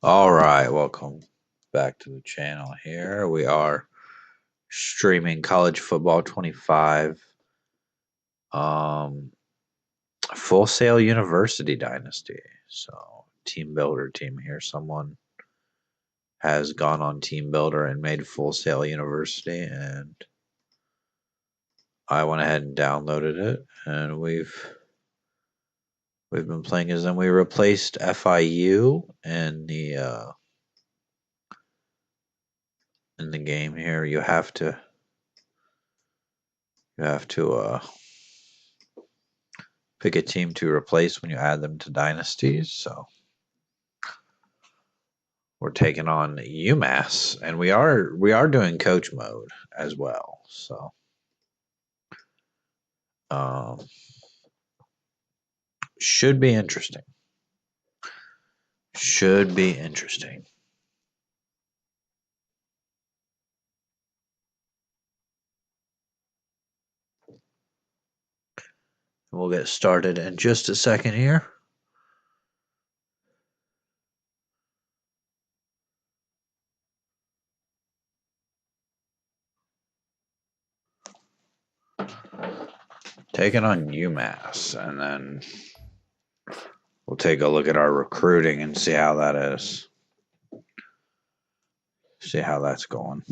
All right, welcome back to the channel here. We are streaming College Football 25 um Full Sail University Dynasty. So, team builder team here. Someone has gone on Team Builder and made Full Sail University, and I went ahead and downloaded it, and we've been playing as them. We replaced FIU in the game here. You have to pick a team to replace when you add them to dynasties. So we're taking on UMass, and we are doing coach mode as well. So um, should be interesting. Should be interesting. We'll get started in just a second here. Taking on UMass, and then we'll take a look at our recruiting and see how that is. See how that's going.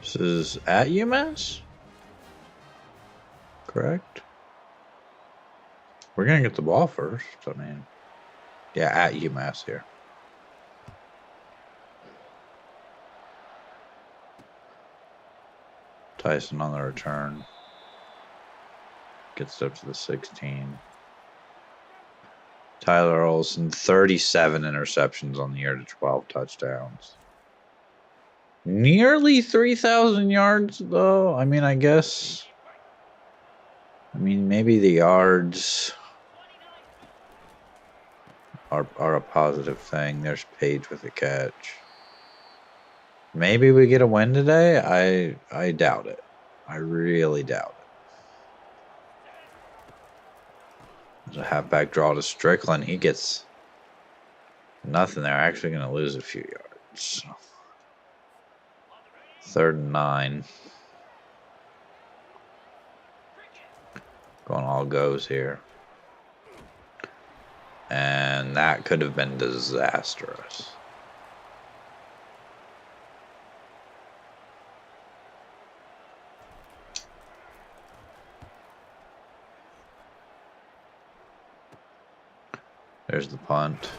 This is at UMass? Correct? We're going to get the ball first. I mean, yeah, at UMass here. Tyson on the return. Gets up to the 16. Tyler Olson, 37 interceptions on the year to 12 touchdowns. Nearly 3,000 yards, though. I mean, maybe the yards are a positive thing. There's Page with a catch. Maybe we get a win today. I doubt it. I really doubt it. There's a halfback draw to Strickland. He gets nothing there. Actually going to lose a few yards. So. 3rd and 9. Going all goes here. And that could have been disastrous. There's the punt.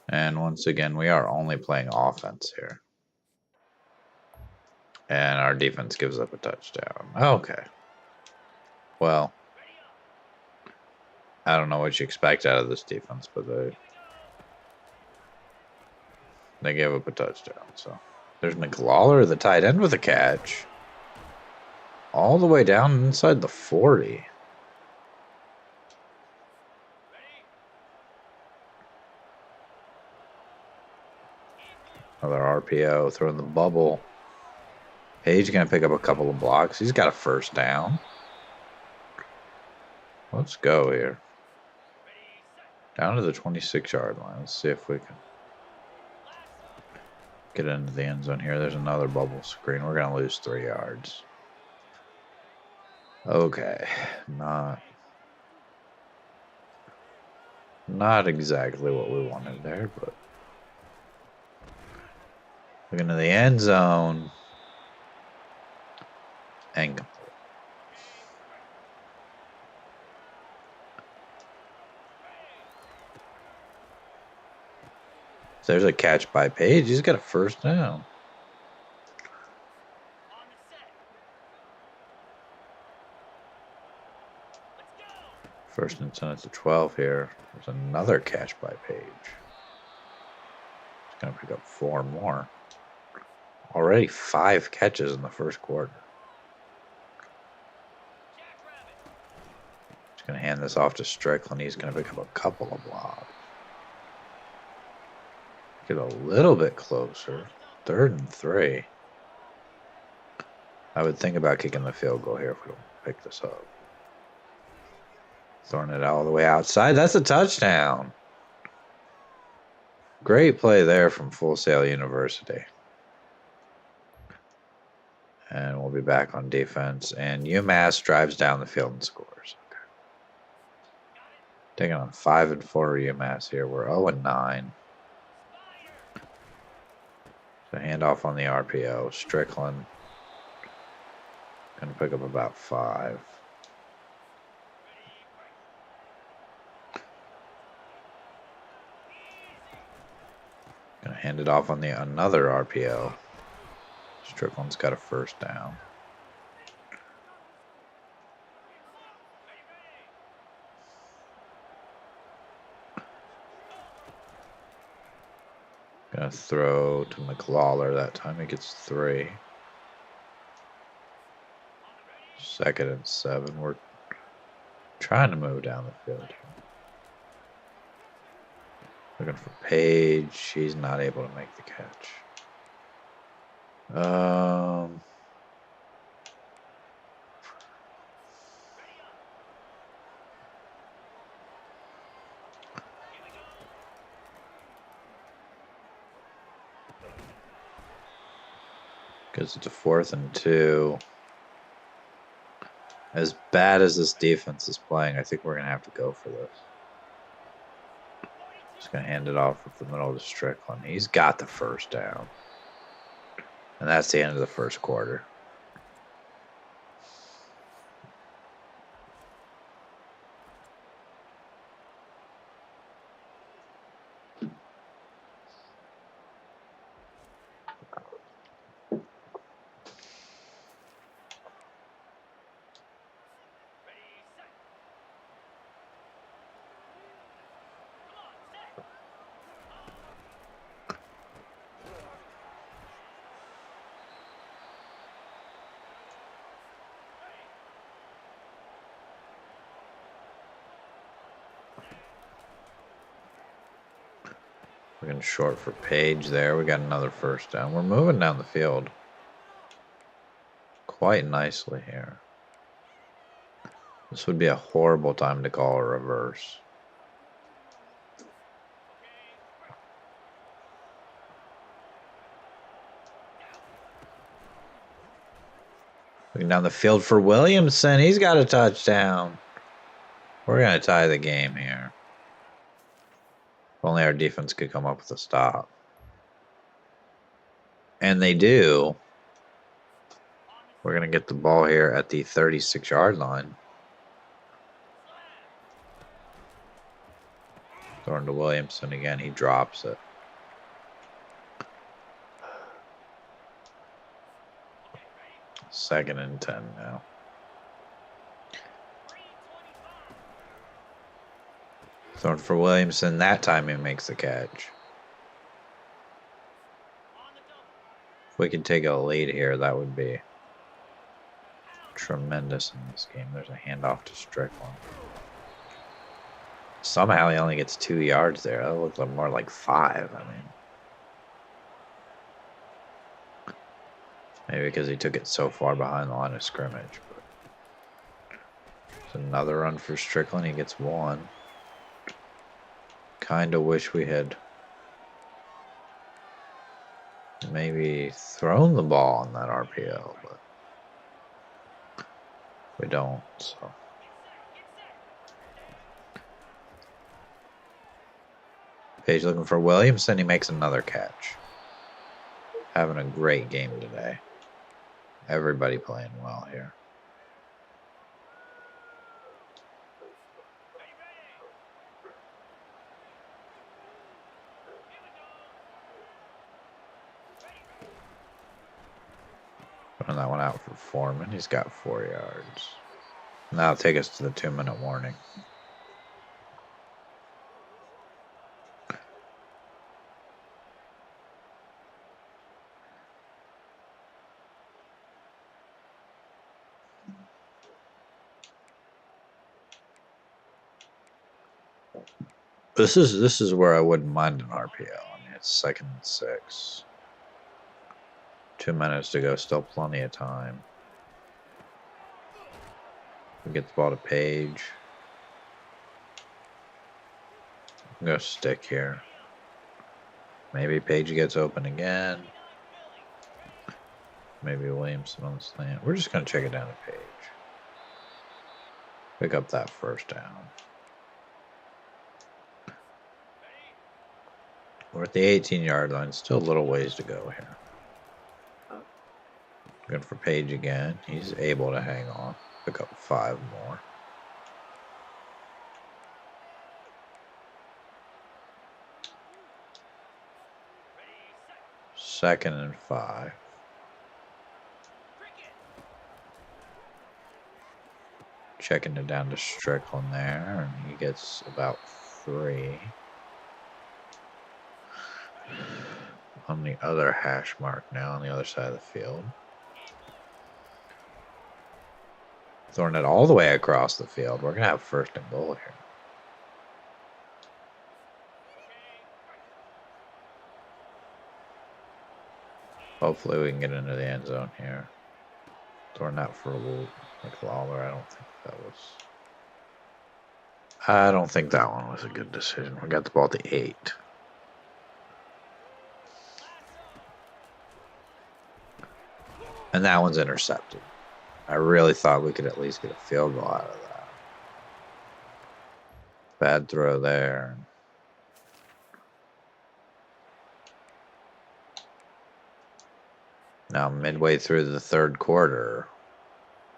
And once again, we are only playing offense here. And our defense gives up a touchdown. Okay. Well, I don't know what you expect out of this defense, but they gave up a touchdown. So there's McLawler, the tight end, with a catch. All the way down inside the 40. Another RPO, throwing the bubble. Page going to pick up a couple of blocks. He's got a first down. Let's go here. Down to the 26-yard line. Let's see if we can get into the end zone here. There's another bubble screen. We're going to lose 3 yards. Okay. Not exactly what we wanted there, but looking to the end zone. And complete. So there's a catch by Page. He's got a first down. First and 10 at the 12 here. There's another catch by Page. He's going to pick up 4 more. Already 5 catches in the first quarter. He's going to hand this off to Strickland. He's going to pick up a couple of blocks. Get a little bit closer. 3rd and 3. I would think about kicking the field goal here if we don't pick this up. Throwing it all the way outside. That's a touchdown. Great play there from Full Sail University. And we'll be back on defense. And UMass drives down the field and scores. Okay. Taking on 5 and 4 UMass here. We're 0 and 9. So handoff on the RPO. Strickland. Going to pick up about 5. Going to hand it off on the another RPO. Strickland's got a first down. Going to throw to McLawler that time. He gets 3. 2nd and 7. We're trying to move down the field here. Looking for Page. He's not able to make the catch. Because it's a 4th and 2. As bad as this defense is playing, I think we're going to have to go for this. Just going to hand it off with the middle to Strickland. He's got the first down. And that's the end of the first quarter. Looking short for Page there. We got another first down. We're moving down the field quite nicely here. This would be a horrible time to call a reverse. Looking down the field for Williamson. He's got a touchdown. We're going to tie the game here. If only our defense could come up with a stop. And they do. We're going to get the ball here at the 36-yard line. Throwing to Williamson again. He drops it. Second and 10 now. Throwing for Williamson. That time he makes the catch. If we could take a lead here, that would be tremendous in this game. There's a handoff to Strickland. Somehow he only gets 2 yards there. That looks like more like 5. I mean, maybe because he took it so far behind the line of scrimmage. But there's another run for Strickland. He gets 1. Kind of wish we had maybe thrown the ball on that RPO, but we don't. So Page looking for Williamson. He makes another catch. Having a great game today. Everybody playing well here. Putting that one out for Foreman. He's got 4 yards. Now it'll take us to the 2-minute warning. This is where I wouldn't mind an RPO. I mean, it's 2nd and 6. 2 minutes to go, still plenty of time. We get the ball to Page. I'm gonna stick here. Maybe Page gets open again. Maybe Williamson on the slant. We're just gonna check it down to Page. Pick up that first down. We're at the 18-yard line. Still a little ways to go here. Good for Page again. He's able to hang on. Pick up 5 more. Second and 5. Checking it down to Strickland there, and he gets about 3. On the other hash mark now, on the other side of the field. Throwing it all the way across the field. We're going to have 1st and goal here. Hopefully we can get into the end zone here. Throwing that for McLawler. I don't think that one was a good decision. We got the ball to 8. And that one's intercepted. I really thought we could at least get a field goal out of that. Bad throw there. Now, midway through the 3rd quarter,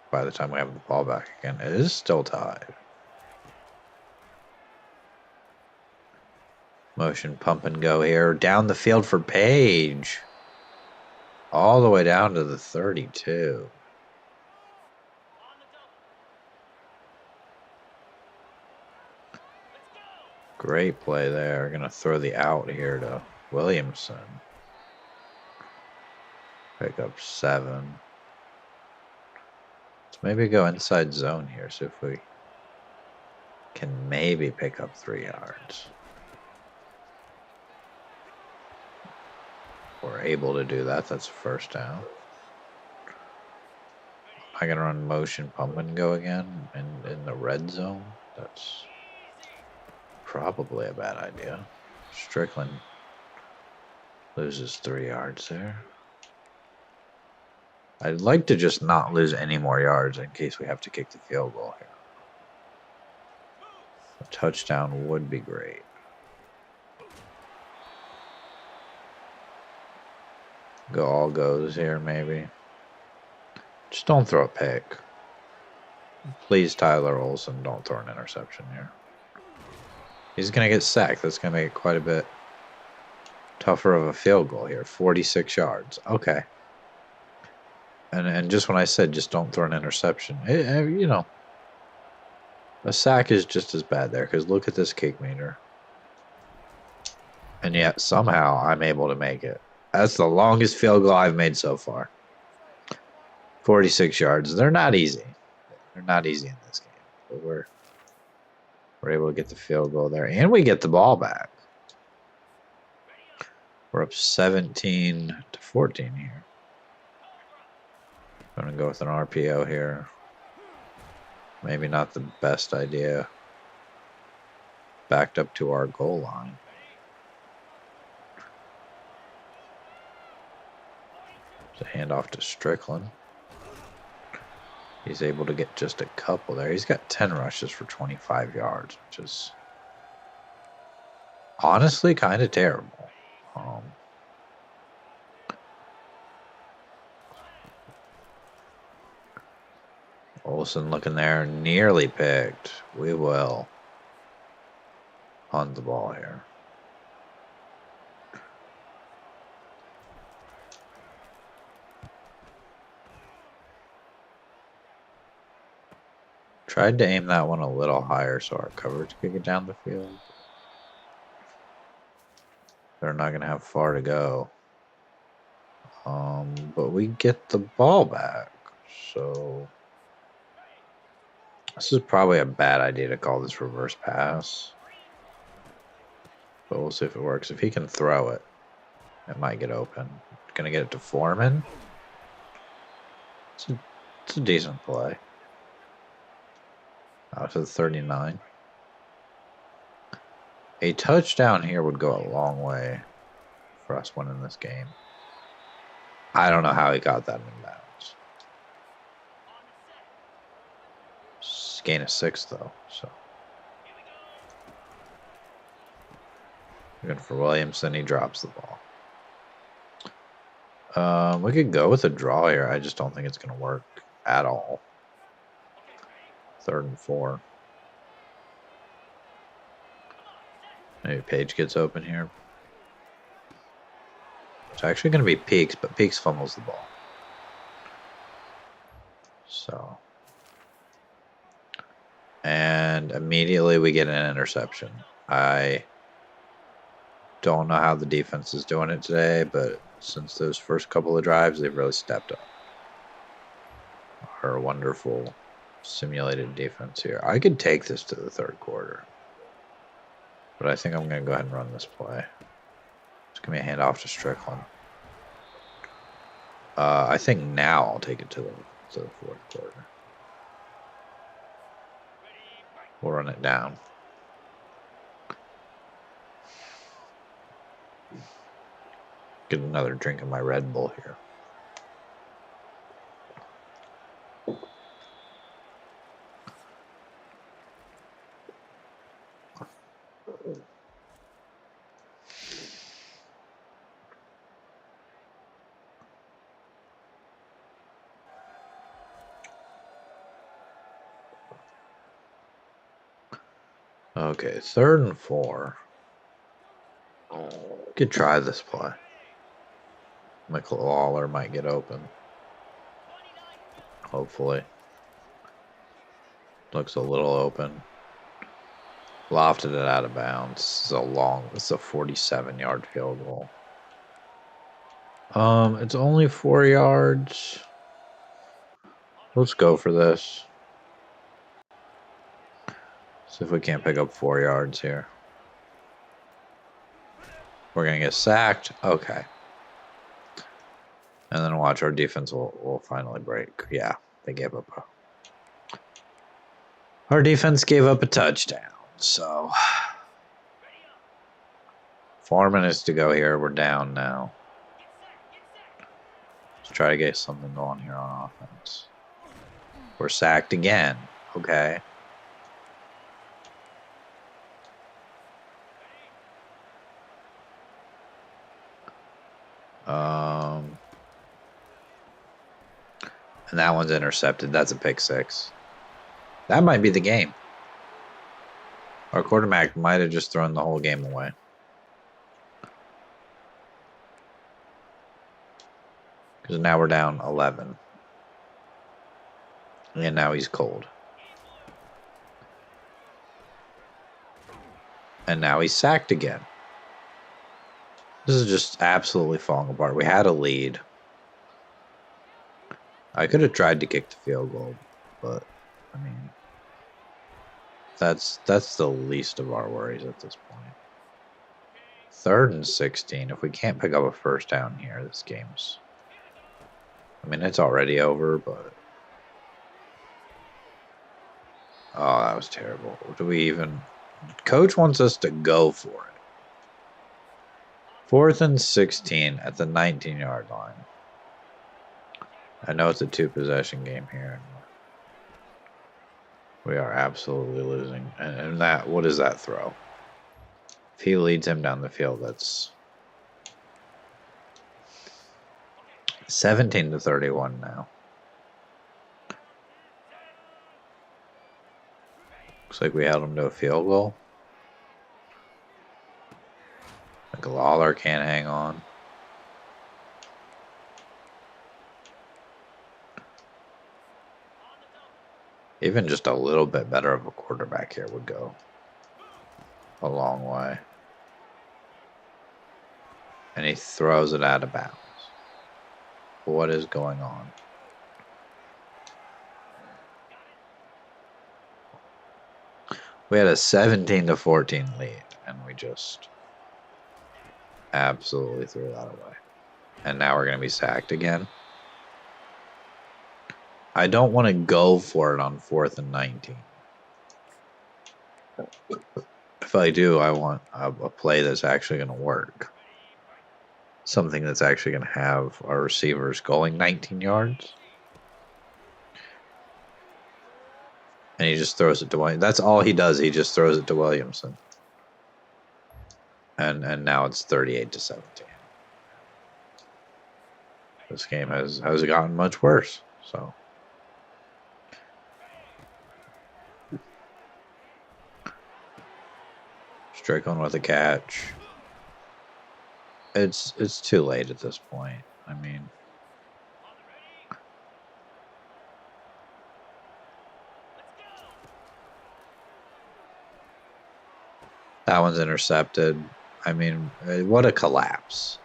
by the time we have the ball back again, it is still tied. Motion pump and go here. Down the field for Page. All the way down to the 32. Great play there. Going to throw the out here to Williamson. Pick up 7. Let's maybe go inside zone here. See if we can maybe pick up 3 yards. We're able to do that. That's a 1st down. I can run motion pump and go again in the red zone. That's probably a bad idea. Strickland loses 3 yards there. I'd like to just not lose any more yards in case we have to kick the field goal here. A touchdown would be great. Go all goes here, maybe. Just don't throw a pick. Please, Tyler Olsen, don't throw an interception here. He's going to get sacked. That's going to make it quite a bit tougher of a field goal here. 46 yards. Okay. And just when I said just don't throw an interception, you know, a sack is just as bad there because look at this kick meter. And yet somehow I'm able to make it. That's the longest field goal I've made so far. 46 yards. They're not easy. They're not easy in this game. But we're able to get the field goal there. And we get the ball back. We're up 17-14 here. Going to go with an RPO here. Maybe not the best idea. Backed up to our goal line. It's a handoff to Strickland. He's able to get just a couple there. He's got 10 rushes for 25 yards, which is honestly kind of terrible. Olsen looking there, nearly picked. We will hunt the ball here. Tried to aim that one a little higher so our coverage could get down the field. They're not going to have far to go. But we get the ball back. So this is probably a bad idea to call this reverse pass. But we'll see if it works. If he can throw it, it might get open. Gonna get it to Foreman. It's a decent play. Out to the 39. A touchdown here would go a long way for us winning this game. I don't know how he got that in bounds. Gain of 6 though, so. Good for Williamson. He drops the ball. We could go with a draw here. I just don't think it's going to work at all. 3rd and 4. Maybe Page gets open here. It's actually going to be Peaks, but Peaks fumbles the ball. So. And immediately we get an interception. I don't know how the defense is doing it today, but since those first couple of drives, they've really stepped up. Our wonderful simulated defense here. I could take this to the 3rd quarter, but I think I'm going to go ahead and run this play. It's going to be a handoff to Strickland. I think now I'll take it to the 4th quarter. We'll run it down. Get another drink of my Red Bull here. Okay, 3rd and 4. Could try this play. McLawler might get open. Hopefully. Looks a little open. Lofted it out of bounds. It's a 47-yard field goal. It's only 4 yards. Let's go for this. See if we can't pick up 4 yards here. We're going to get sacked. Okay. And then watch, our defense will finally break. Yeah, they gave up our defense gave up a touchdown. So 4 minutes to go here. We're down now. Let's try to get something going here on offense. We're sacked again. Okay. And that one's intercepted. That's a pick 6. That might be the game. Our quarterback might have just thrown the whole game away. Because now we're down 11. And now he's cold. And now he's sacked again. This is just absolutely falling apart. We had a lead. I could have tried to kick the field goal, but I mean, that's the least of our worries at this point. 3rd and 16. If we can't pick up a first down here, this game's, I mean, it's already over, but oh, that was terrible. Do we even? Coach wants us to go for it. 4th and 16 at the 19-yard line. I know it's a 2-possession game here. We are absolutely losing. And that, what is that throw? If he leads him down the field, that's 17-31 now. Looks like we held him to a field goal. McLawler can't hang on. Even just a little bit better of a quarterback here would go a long way. And he throws it out of bounds. What is going on? We had a 17-14 lead, and we just Absolutely threw that away. And now we're going to be sacked again. I don't want to go for it on 4th and 19. If I do, I want a play that's actually going to work. Something that's actually going to have our receivers going 19 yards. And he just throws it to Williamson. That's all he does. He just throws it to Williamson. And now it's 38-17. This game has gotten much worse. So Strickland with a catch. It's too late at this point. I mean, that one's intercepted. I mean, what a collapse.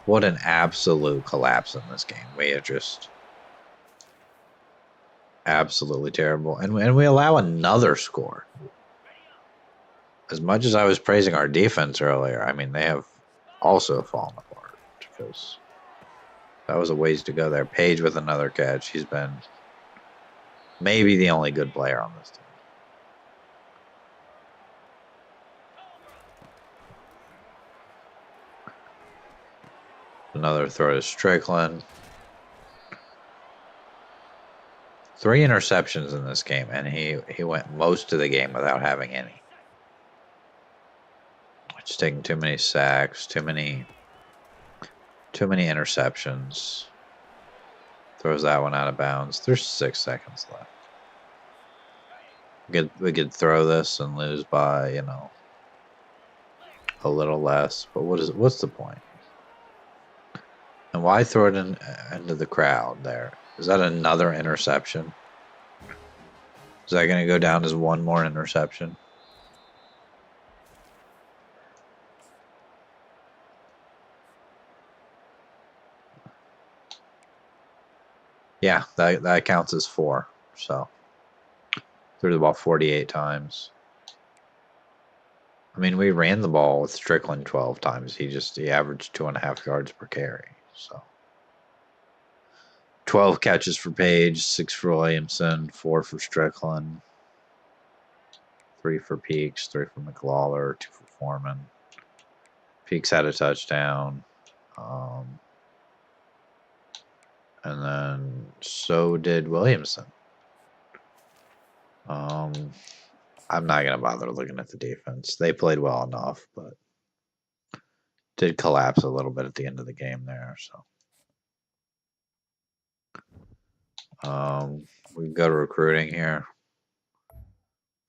What an absolute collapse in this game. We are just absolutely terrible. And we allow another score. As much as I was praising our defense earlier, I mean, they have also fallen apart. Because that was a ways to go there. Page with another catch. He's been maybe the only good player on this team. Another throw to Strickland. 3 interceptions in this game, and he went most of the game without having any. It's taking too many sacks, too many interceptions. Throws that one out of bounds. There's 6 seconds left. We could throw this and lose by, a little less. But what's the point? And why throw it into the crowd there? Is that another interception? Is that going to go down as one more interception? Yeah, that counts as 4. So threw the ball 48 times. I mean, we ran the ball with Strickland 12 times. He averaged 2.5 yards per carry. So 12 catches for Page, 6 for Williamson, 4 for Strickland, 3 for Peaks, 3 for McLawler, 2 for Foreman. Peaks had a touchdown. And then so did Williamson. I'm not going to bother looking at the defense. They played well enough, but did collapse a little bit at the end of the game there. So we can go to recruiting here.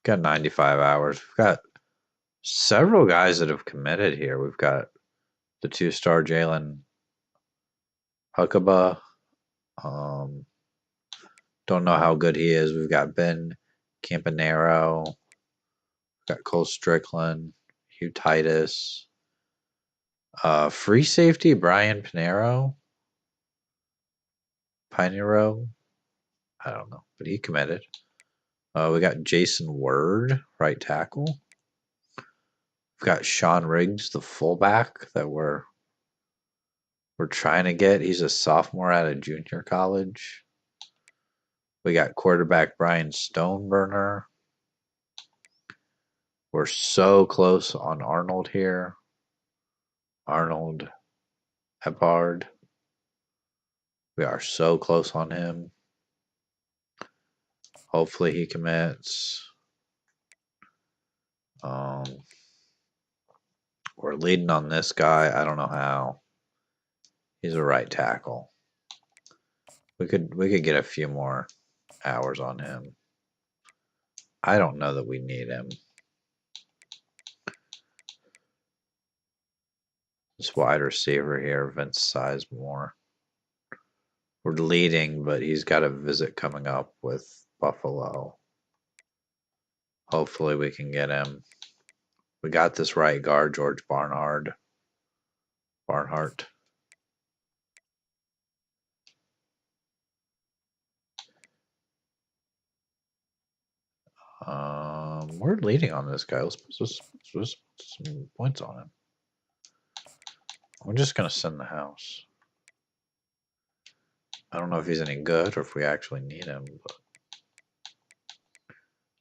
Got 95 hours. We've got several guys that have committed here. We've got the 2-star Jalen Huckabee. Don't know how good he is. We've got Ben Campanero. We've got Cole Strickland, Hugh Titus. Free safety Brian Pinero. I don't know, but he committed. We got Jason Word, right tackle. We've got Sean Riggs, the fullback that we're trying to get. He's a sophomore out of junior college. We got quarterback Brian Stoneburner. We're so close on Arnold here. Arnold Hepard. We are so close on him. Hopefully he commits. We're leading on this guy. I don't know how. He's a right tackle. We could get a few more hours on him. I don't know that we need him. This wide receiver here, Vince Sizemore. We're leading, but he's got a visit coming up with Buffalo. Hopefully we can get him. We got this right guard, George Barnhart. We're leading on this guy. Let's put some points on him. I'm just going to send the house. I don't know if he's any good or if we actually need him, but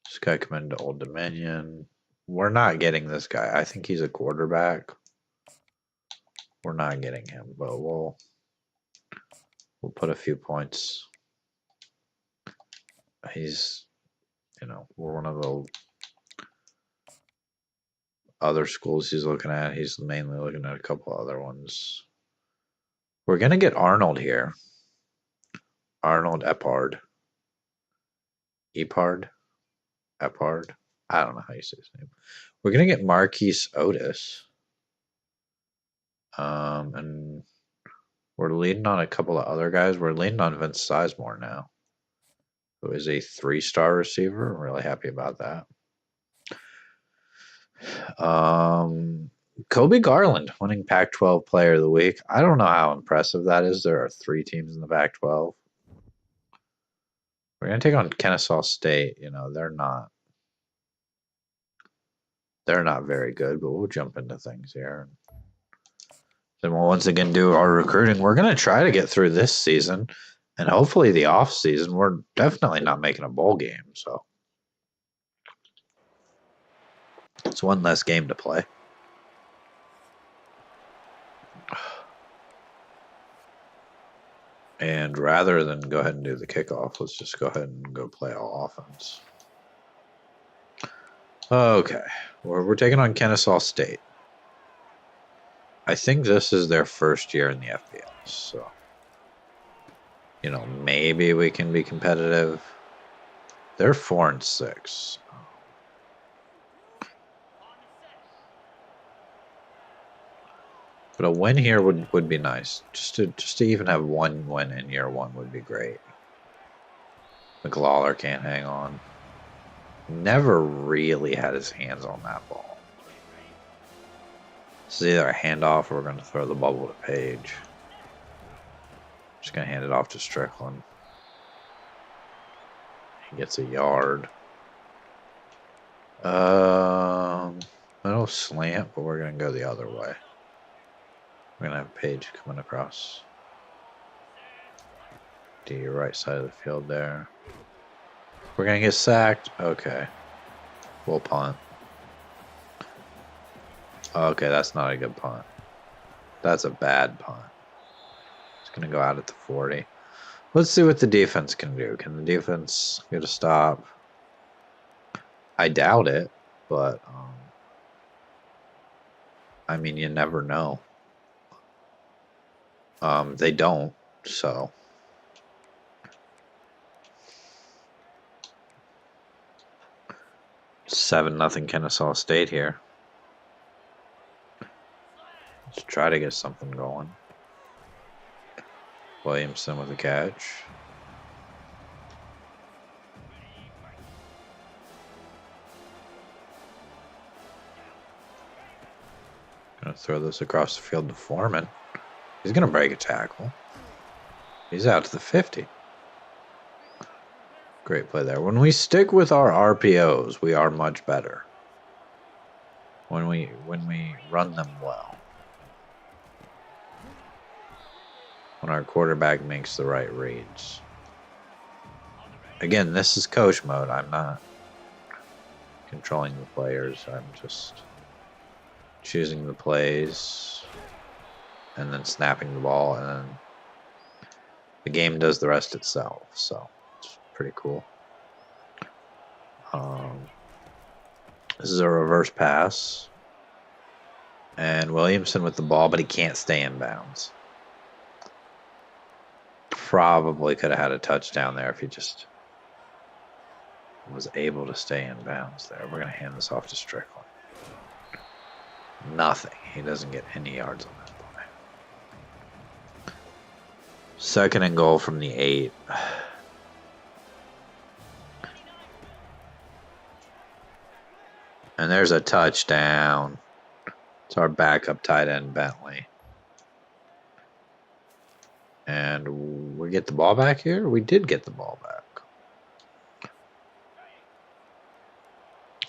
this guy coming to Old Dominion. We're not getting this guy. I think he's a quarterback. We're not getting him, but we'll put a few points. He's, we're one of the other schools he's looking at. He's mainly looking at a couple other ones. We're going to get Arnold here. Arnold Epard. Epard? Epard? I don't know how you say his name. We're going to get Marquise Otis. And we're leading on a couple of other guys. We're leading on Vince Sizemore now, who is a 3-star receiver. I'm really happy about that. Kobe Garland winning Pac-12 Player of the Week. I don't know how impressive that is. There are 3 teams in the Pac-12. We're going to take on Kennesaw State. They're not very good, but we'll jump into things here. Then we'll once again do our recruiting. We're going to try to get through this season, and hopefully the off season. We're definitely not making a bowl game, so it's one less game to play. And rather than go ahead and do the kickoff, let's just go ahead and go play all offense. Okay, we're taking on Kennesaw State. I think this is their first year in the FBS, so maybe we can be competitive. They're 4-6. But a win here would be nice. Just to even have one win in year 1 would be great. McLawler can't hang on. Never really had his hands on that ball. This is either a handoff or we're going to throw the bubble to Page. Just going to hand it off to Strickland. He gets a yard. Little slant, but we're going to go the other way. We're going to have Page coming across the right side of the field there. We're going to get sacked. Okay. We'll punt. Okay, that's not a good punt. That's a bad punt. It's going to go out at the 40. Let's see what the defense can do. Can the defense get a stop? I doubt it, but I mean, you never know. They don't, so. It's 7-0 Kennesaw State here. Let's try to get something going. Williamson with a catch. Gonna throw this across the field to Foreman. He's gonna break a tackle. He's out to the 50. Great play there. When we stick with our RPOs, we are much better. When we run them well. When our quarterback makes the right reads. Again, this is coach mode. I'm not controlling the players. I'm just choosing the plays and then snapping the ball, and then the game does the rest itself. So it's pretty cool. This is a reverse pass. And Williamson with the ball, but he can't stay in bounds. Probably could have had a touchdown there if he just was able to stay in bounds there. We're going to hand this off to Strickland. Nothing. He doesn't get any yards on that play. 2nd and goal from the 8. And there's a touchdown. It's our backup tight end, Bentley. And we get the ball back here? We did get the ball back.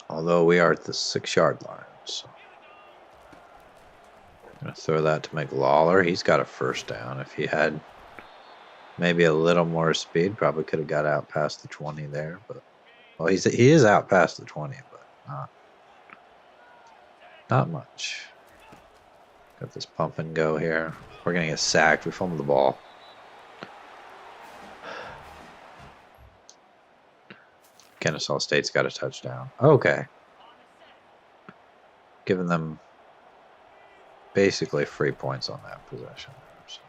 Although we are at the 6-yard line. So. Gonna throw that to McLawler. He's got a first down. If he had maybe a little more speed, probably could have got out past the 20 there. But well, he is out past the 20, but not much. Got this pump and go here. We're gonna get sacked. We fumbled the ball. Kennesaw State's got a touchdown. Okay. Giving them basically free points on that possession. So.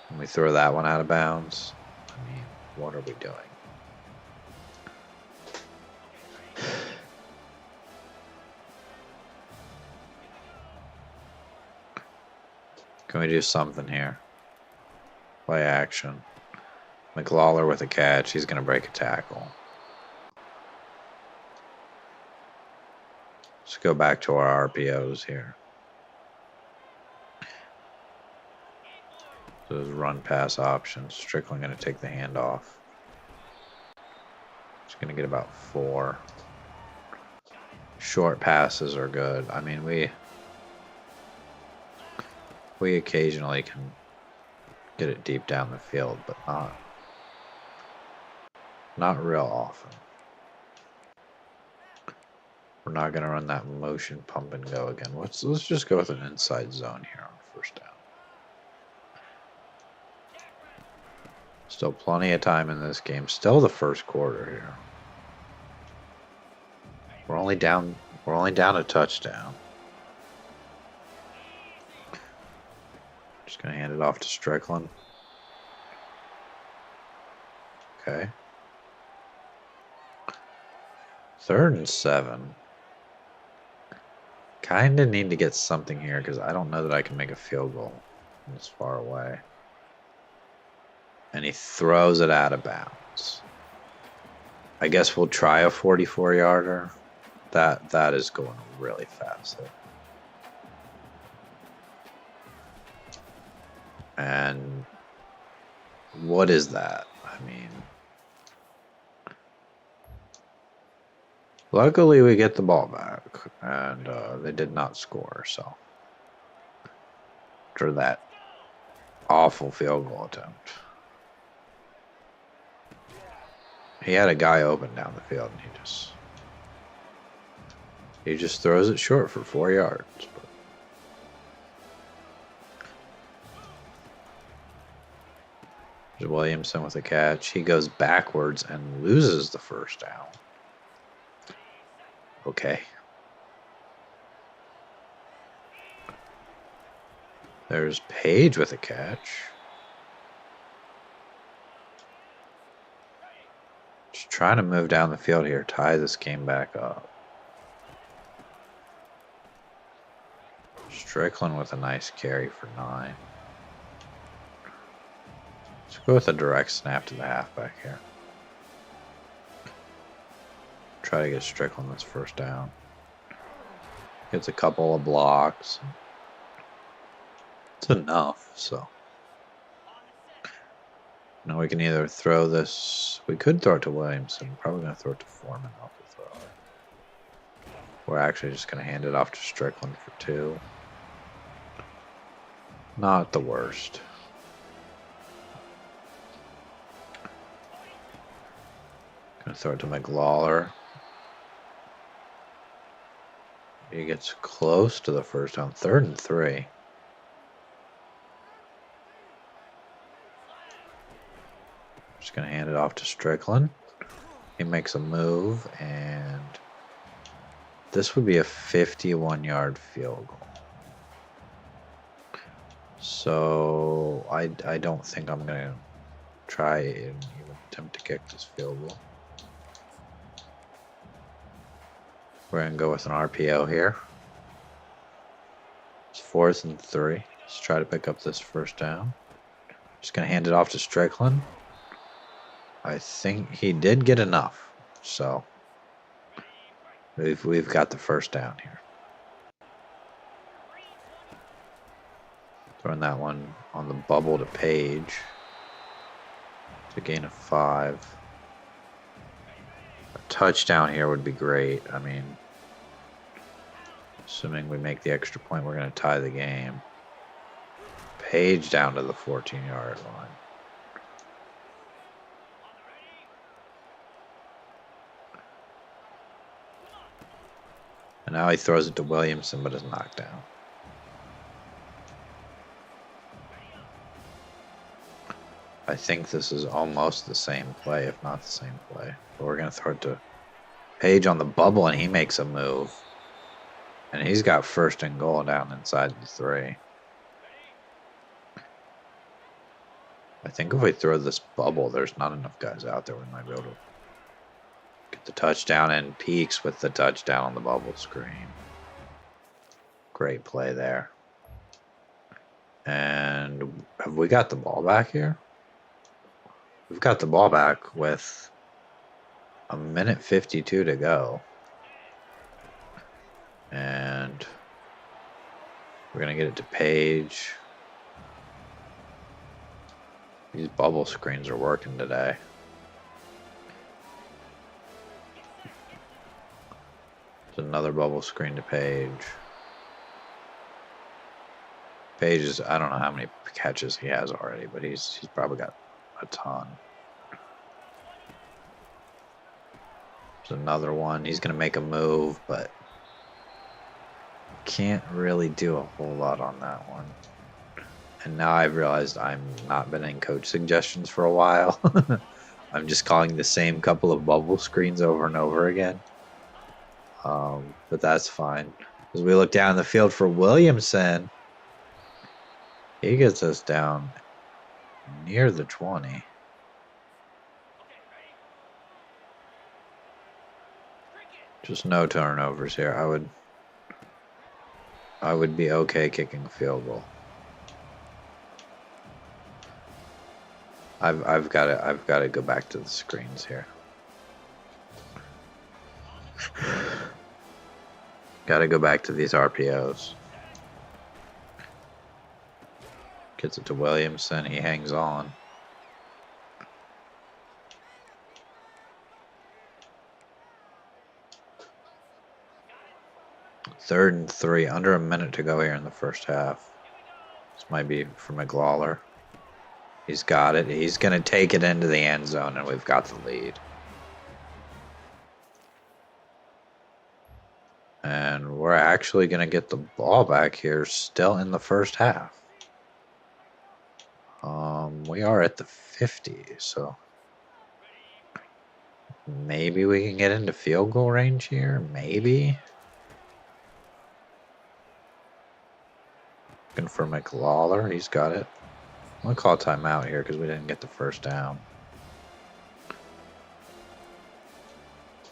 When we throw that one out of bounds, I mean, what are we doing? Can we do something here? Play action. McLawler with a catch. He's going to break a tackle. Let's go back to our RPOs here. Those run pass options. Strickland going to take the handoff. He's going to get about 4. Short passes are good. I mean, we occasionally can get it deep down the field, but not real often. We're not going to run that motion pump and go again. Let's just go with an inside zone here on first down. Still plenty of time in this game. Still the first quarter here. We're only down a touchdown. Just going to hand it off to Strickland. Okay. 3rd and 7. Kind of need to get something here because I don't know that I can make a field goal from this far away. And he throws it out of bounds. I guess we'll try a 44-yarder. That is going really fast. And what is that? I mean, luckily we get the ball back, and they did not score. So after that awful field goal attempt, he had a guy open down the field, and he just throws it short for 4 yards. There's Williamson with a catch. He goes backwards and loses the first down. Okay. There's Page with a catch. Just trying to move down the field here, tie this game back up. Strickland with a nice carry for 9. Let's go with a direct snap to the halfback here. Try to get Strickland this first down. Gets a couple of blocks. It's enough, so. Now we can either throw this. We could throw it to Williamson. Probably going to throw it to Foreman off the throw. We're actually just going to hand it off to Strickland for 2. Not the worst. Going to throw it to McLawler. He gets close to the first down. 3rd and 3. Just going to hand it off to Strickland. He makes a move, and this would be a 51-yard field goal. So I don't think I'm going to try and even attempt to kick this field goal. We're going to go with an RPO here. It's 4th and 3. Let's try to pick up this first down. Just going to hand it off to Strickland. I think he did get enough. So we've got the first down here. Throwing that one on the bubble to Page. It's a gain of 5. A touchdown here would be great. I mean, Assuming we make the extra point, we're going to tie the game. Page down to the 14-yard line. And now he throws it to Williamson, but is knocked down. I think this is almost the same play, if not the same play. But we're going to throw it to Page on the bubble, and he makes a move. And he's got first and goal down inside the 3. I think if we throw this bubble, there's not enough guys out there. We might be able to get the touchdown, and Peaks with the touchdown on the bubble screen. Great play there. And have we got the ball back here? We've got the ball back with 1:52 to go. And we're going to get it to Page. These bubble screens are working today. There's another bubble screen to Page. Page is, I don't know how many catches he has already, but he's probably got a ton. There's another one. He's going to make a move, but can't really do a whole lot on that one. And now I've realized I'm not been in coach suggestions for a while. I'm just calling the same couple of bubble screens over and over again. But that's fine. As we look down the field for Williamson, he gets us down near the 20. Just no turnovers here. I would be okay kicking a field goal. I've got to go back to the screens here. Got to go back to these RPOs. Gets it to Williamson. He hangs on. Third and 3. Under a minute to go here in the first half. This might be for McLawler. He's got it. He's going to take it into the end zone, and we've got the lead. And we're actually going to get the ball back here still in the first half. We are at the 50, so maybe we can get into field goal range here. Maybe. Looking for McLawler. He's got it. I'm going to call timeout here because we didn't get the first down.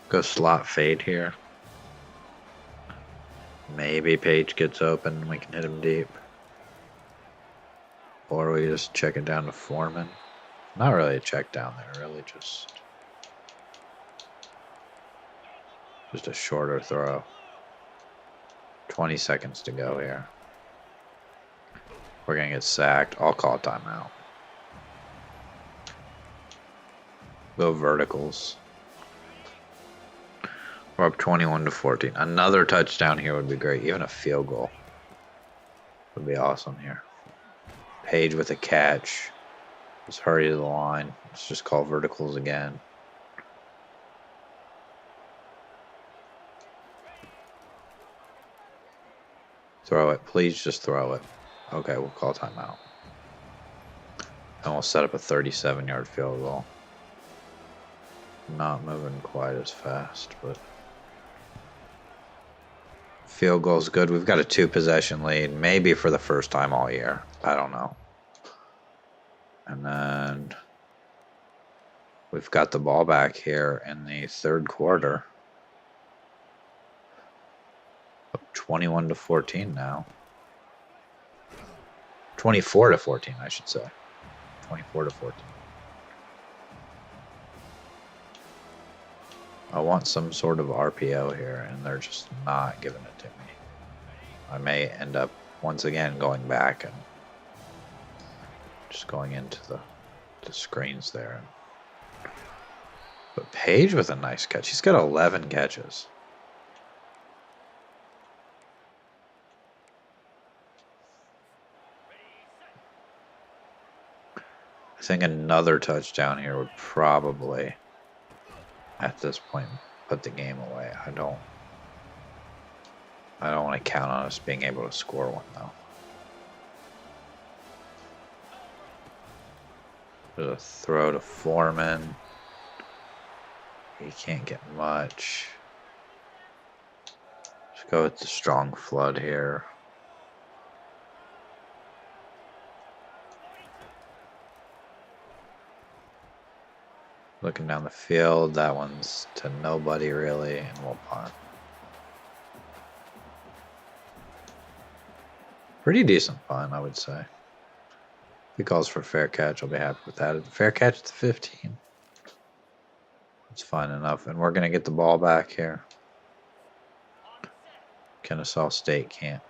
Go slot fade here. Maybe Page gets open and we can hit him deep. Or we just check it down to Foreman. Not really a check down there, really just a shorter throw. 20 seconds to go here. We're going to get sacked. I'll call timeout. Go verticals. We're up 21-14. Another touchdown here would be great. Even a field goal would be awesome here. Page with a catch. Just hurry to the line. Let's just call verticals again. Throw it. Please just throw it. Okay, we'll call timeout. And we'll set up a 37-yard field goal. Not moving quite as fast, but field goal's good. We've got a 2-possession lead, maybe for the first time all year. I don't know. And then we've got the ball back here in the third quarter. Up 21-14 now. 24-14, I should say. 24-14. I want some sort of RPO here, and they're just not giving it to me. I may end up, once again, going back and just going into the screens there. But Page with a nice catch. He's got 11 catches. think another touchdown here would probably, at this point, put the game away. I don't want to count on us being able to score one, though. There's a throw to Foreman. He can't get much. Let's go with the strong flood here. Looking down the field, that one's to nobody really, and we'll punt. Pretty decent punt, I would say. If he calls for a fair catch, I'll be happy with that. Fair catch at the 15. It's fine enough, and we're going to get the ball back here. Kennesaw State can't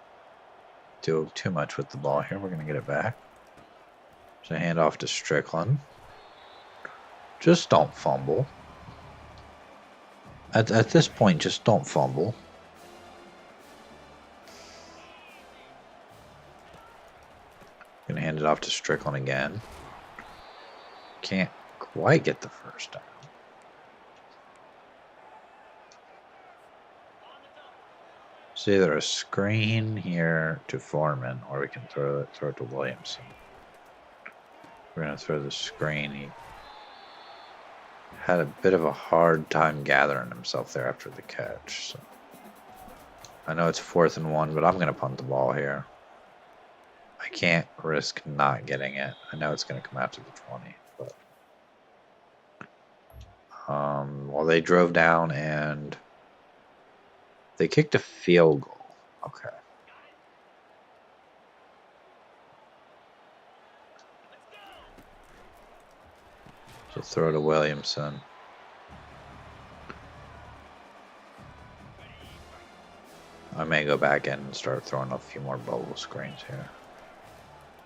do too much with the ball here. We're going to get it back. There's a handoff to Strickland. Just don't fumble. At this point, just don't fumble. Gonna hand it off to Strickland again. Can't quite get the first down. It's either a screen here to Foreman, or we can throw it to Williamson. We're gonna throw the screen. He had a bit of a hard time gathering himself there after the catch. So I know it's 4th and 1, but I'm gonna punt the ball here. I can't risk not getting it. I know it's going to come out to the 20, but well, they drove down and they kicked a field goal. Okay. So throw to Williamson. I may go back in and start throwing a few more bubble screens here.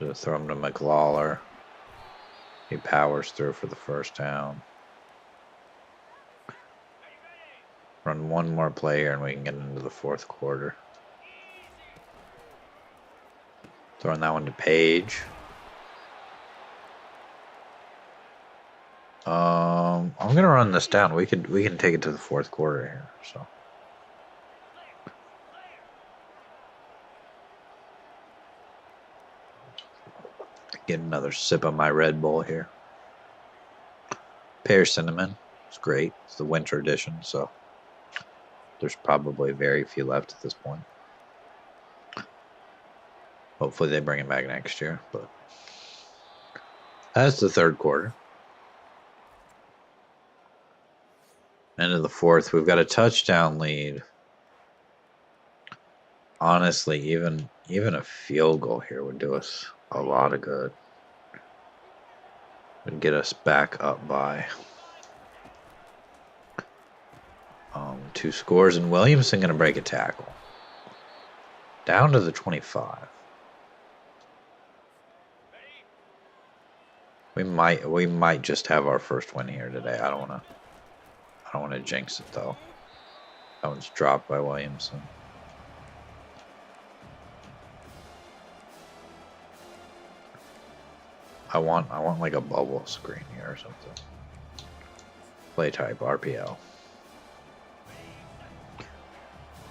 Just throw him to McLawler. He powers through for the first down. Run one more play here and we can get into the 4th quarter. Throwing that one to Page. I'm gonna run this down. We can take it to the 4th quarter here. So. Get another sip of my Red Bull here. Pear cinnamon. It's great. It's the winter edition, so there's probably very few left at this point. Hopefully they bring it back next year, but that's the 3rd quarter. End of the 4th. We've got a touchdown lead. Honestly, even a field goal here would do us a lot of good. Would get us back up by 2 scores, and Williamson going to break a tackle. Down to the 25. We might just have our first win here today. I don't want to jinx it though. That one's dropped by Williamson. I want like a bubble screen here or something. Play type RPO.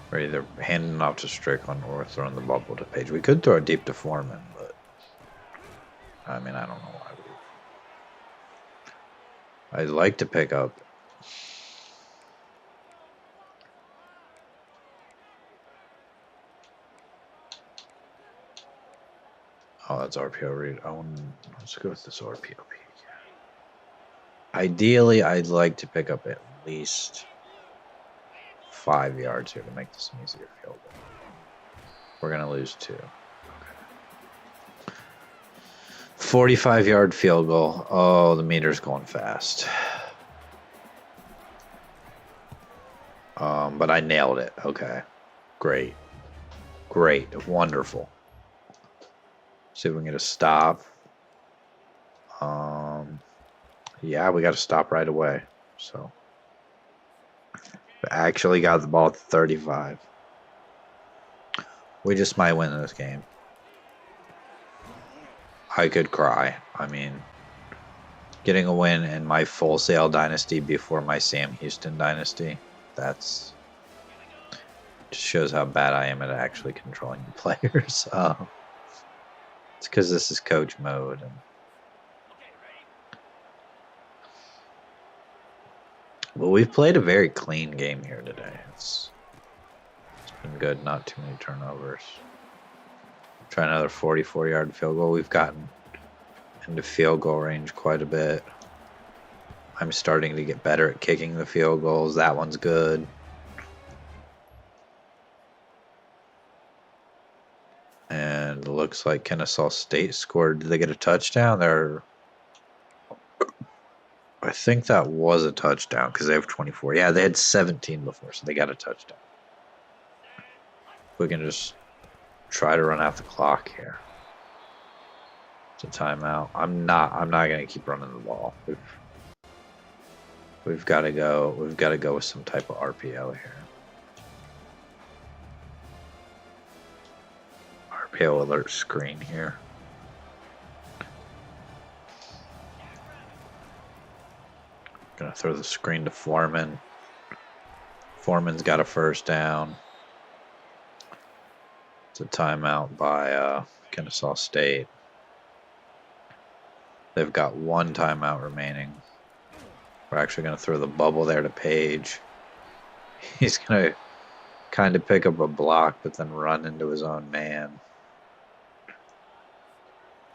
We're either handing off to Strickland or throwing the bubble to Page. We could throw it deep to Foreman, but I mean, I don't know why we. I'd like to pick up. Oh, that's RPO read. Let's go with this RPO peak. Ideally, I'd like to pick up at least 5 yards here to make this an easier field goal. We're going to lose 2. Okay. 45-yard field goal. Oh, the meter's going fast. But I nailed it. Okay. Great. Wonderful. See if we can get a stop. Yeah, we got to stop right away. So, we actually got the ball at 35. We just might win this game. I could cry. I mean, Getting a win in my Full Sail Dynasty before my Sam Houston Dynasty. That's just shows how bad I am at actually controlling the players. It's because this is coach mode. But we've played a very clean game here today. It's been good, not too many turnovers. Try another 44-yard field goal. We've gotten into field goal range quite a bit. I'm starting to get better at kicking the field goals. That one's good. And it looks like Kennesaw State scored. Did they get a touchdown? I think that was a touchdown because they have 24. Yeah, they had 17 before, so they got a touchdown. We can just try to run out the clock here. It's a timeout. I'm not gonna keep running the ball. We've got to go. We've got to go with some type of RPO here. RPO alert screen here. Gonna throw the screen to Foreman. Foreman's got a first down. It's a timeout by Kennesaw State. They've got one timeout remaining. We're actually going to throw the bubble there to Page. He's going to kind of pick up a block, but then run into his own man.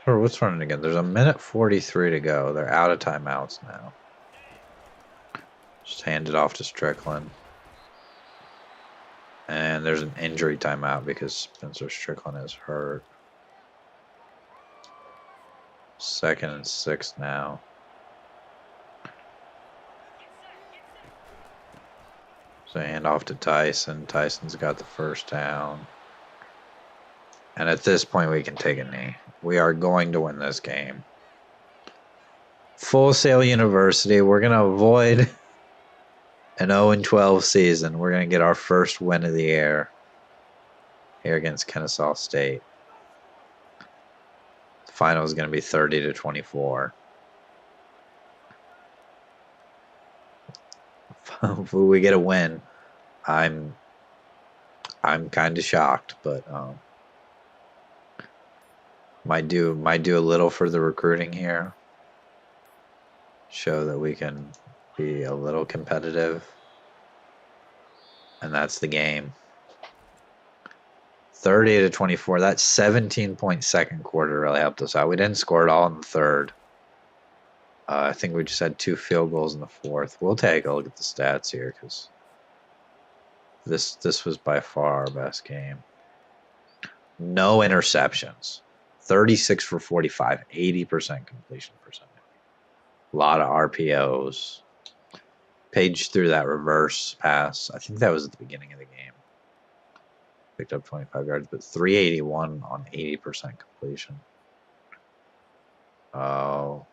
Or what's running again? There's a minute 43 to go. They're out of timeouts now. Just hand it off to Strickland. And there's an injury timeout because Spencer Strickland is hurt. 2nd and 6 now. So hand off to Tyson. Tyson's got the first down. And at this point, we can take a knee. We are going to win this game. Full Sail University. We're going to avoid an 0-12 season. We're going to get our first win of the year here against Kennesaw State. The final is going to be 30-24. If we get a win, I'm kind of shocked, but might do a little for the recruiting here. Show that we can be a little competitive, and that's the game. 30-24. That 17-point second quarter really helped us out. We didn't score at all in the third. I think we just had 2 field goals in the fourth. We'll take a look at the stats here because this was by far our best game. No interceptions. 36 for 45, 80% completion percentage. A lot of RPOs. Page threw that reverse pass. I think that was at the beginning of the game. Picked up 25 yards, but 381 on 80% completion. Oh.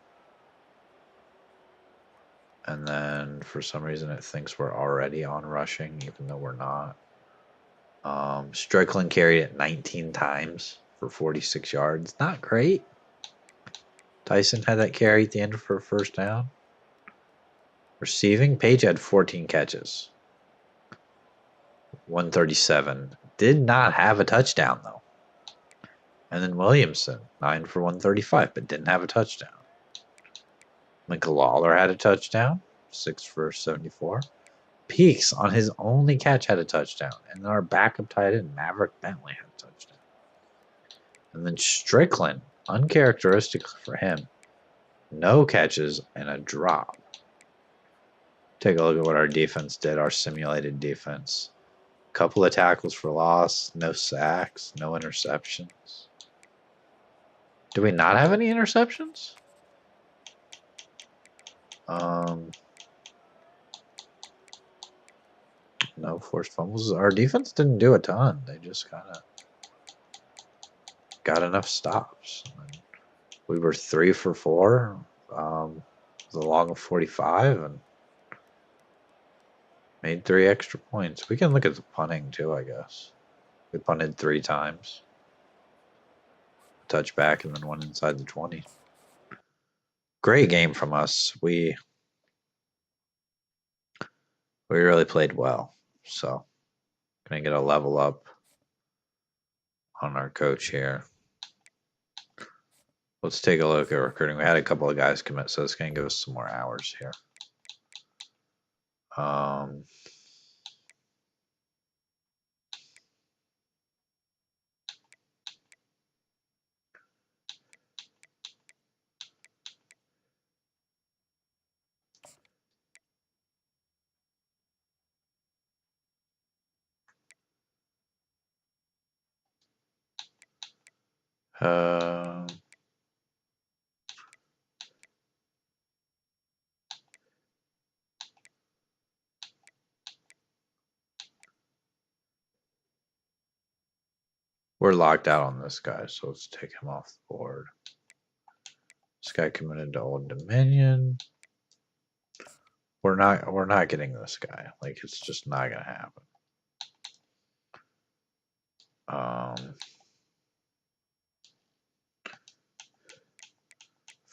And then for some reason it thinks we're already on rushing, even though we're not. Strickland carried it 19 times for 46 yards. Not great. Tyson had that carry at the end for a first down. Receiving, Page had 14 catches. 137. Did not have a touchdown, though. And then Williamson, 9 for 135, but didn't have a touchdown. McLawler had a touchdown, 6 for 74. Peaks, on his only catch, had a touchdown. And then our backup tight end, Maverick Bentley, had a touchdown. And then Strickland, uncharacteristic for him, no catches and a drop. Take a look at what our defense did, our simulated defense. Couple of tackles for loss, no sacks, no interceptions. Do we not have any interceptions? No forced fumbles. Our defense didn't do a ton. They just kind of got enough stops. We were 3 for 4 with a long of 45 and made 3 extra points. We can look at the punting too, I guess. We punted 3 times. Touchback and then 1 inside the 20. Great game from us. We really played well. So, gonna get a level up on our coach here. Let's take a look at recruiting. We had a couple of guys commit, so it's gonna give us some more hours here. We're locked out on this guy, so let's take him off the board. This guy committed to Old Dominion. We're not getting this guy. Like, it's just not gonna happen.